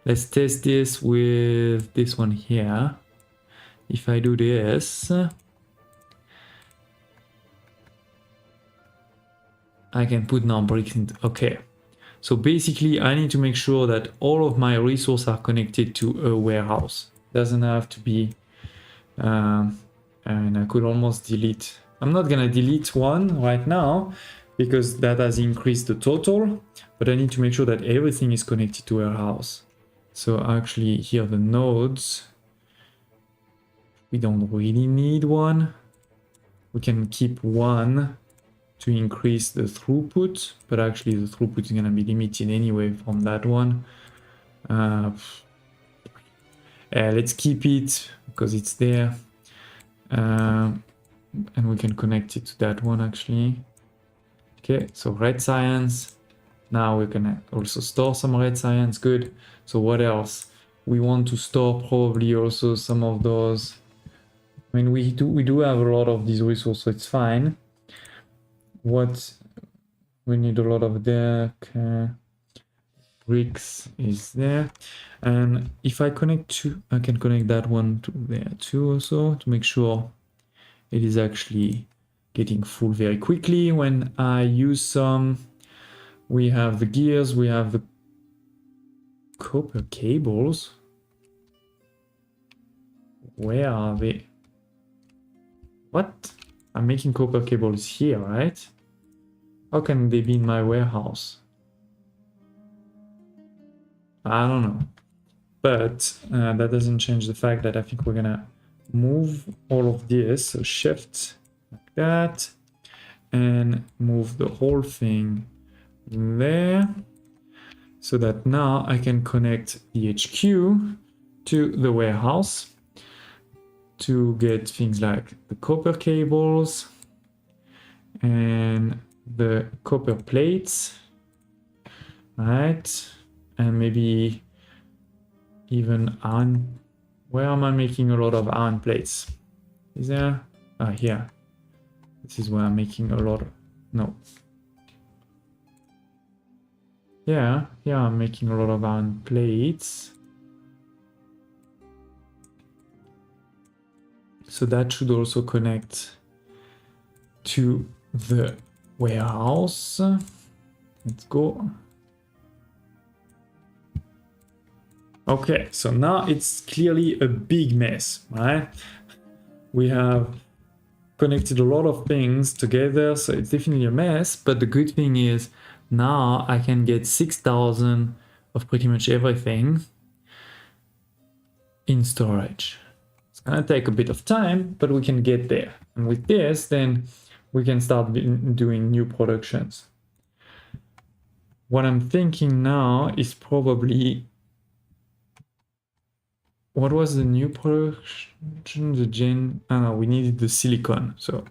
this with this one here. If I do this, I can put now bricks into, okay. So basically I need to make sure that all of my resources are connected to a warehouse. Doesn't have to be, and I could almost delete. I'm not gonna delete one right now because that has increased the total, but I need to make sure that everything is connected to a house. So actually here the nodes, we don't really need one. We can keep one to increase the throughput, but actually the throughput is gonna be limited anyway from that one. Let's keep it because it's there. And we can connect it to that one actually. Okay, so red science. Now we're gonna also store some red science, good. So what else? We want to store probably also some of those. I mean, we do have a lot of these resources, so it's fine. What we need a lot of deck. bricks is there. And if I connect to, I can connect that one to there too also to make sure it is actually getting full very quickly. When I use some, we have the gears, we have the copper cables. Where are they? What? I'm making copper cables here, right? How can they be in my warehouse? I don't know. But that doesn't change the fact that I think we're gonna move all of this. So shift like that and move the whole thing there so that now I can connect the HQ to the warehouse to get things like the copper cables and the copper plates, right? And maybe even iron. Where am I making a lot of iron plates? Is there? Ah, here. This is where I'm making a lot of, no. Yeah, I'm making a lot of iron plates. So that should also connect to the warehouse. Let's go. Okay, so now it's clearly a big mess, right? We have connected a lot of things together, so it's definitely a mess, but the good thing is now I can get 6,000 of pretty much everything in storage. It's gonna take a bit of time, but we can get there. And with this, then we can start doing new productions. What I'm thinking now is probably, what was the new production? The gen, we needed the silicon, so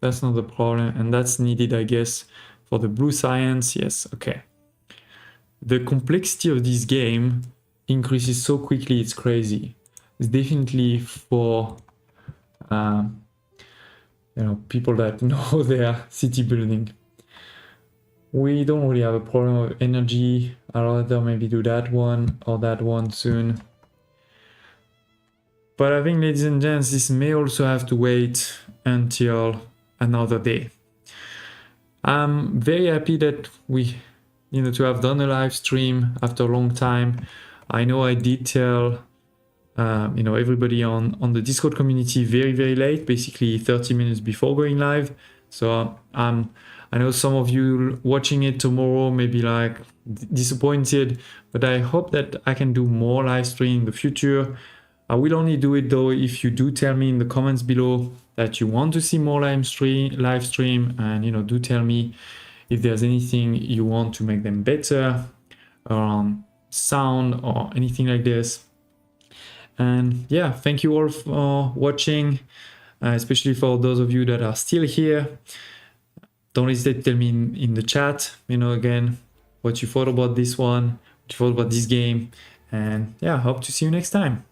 that's not the problem, and that's needed, I guess, for the blue science. Yes, okay. The complexity of this game increases so quickly, it's crazy. It's definitely for people that know their city building. We don't really have a problem of energy. I'd rather maybe do that one or that one soon. But I think, ladies and gents, this may also have to wait until another day. I'm very happy that we, to have done a live stream after a long time. I know I did tell, everybody on the Discord community very, very late, basically 30 minutes before going live. So I know some of you watching it tomorrow may be like disappointed, but I hope that I can do more live stream in the future. I will only do it though if you do tell me in the comments below that you want to see more live stream, and do tell me if there's anything you want to make them better, sound or anything like this. And yeah, thank you all for watching, especially for those of you that are still here. Don't hesitate to tell me in the chat, again, what you thought about this one, what you thought about this game, and yeah, hope to see you next time.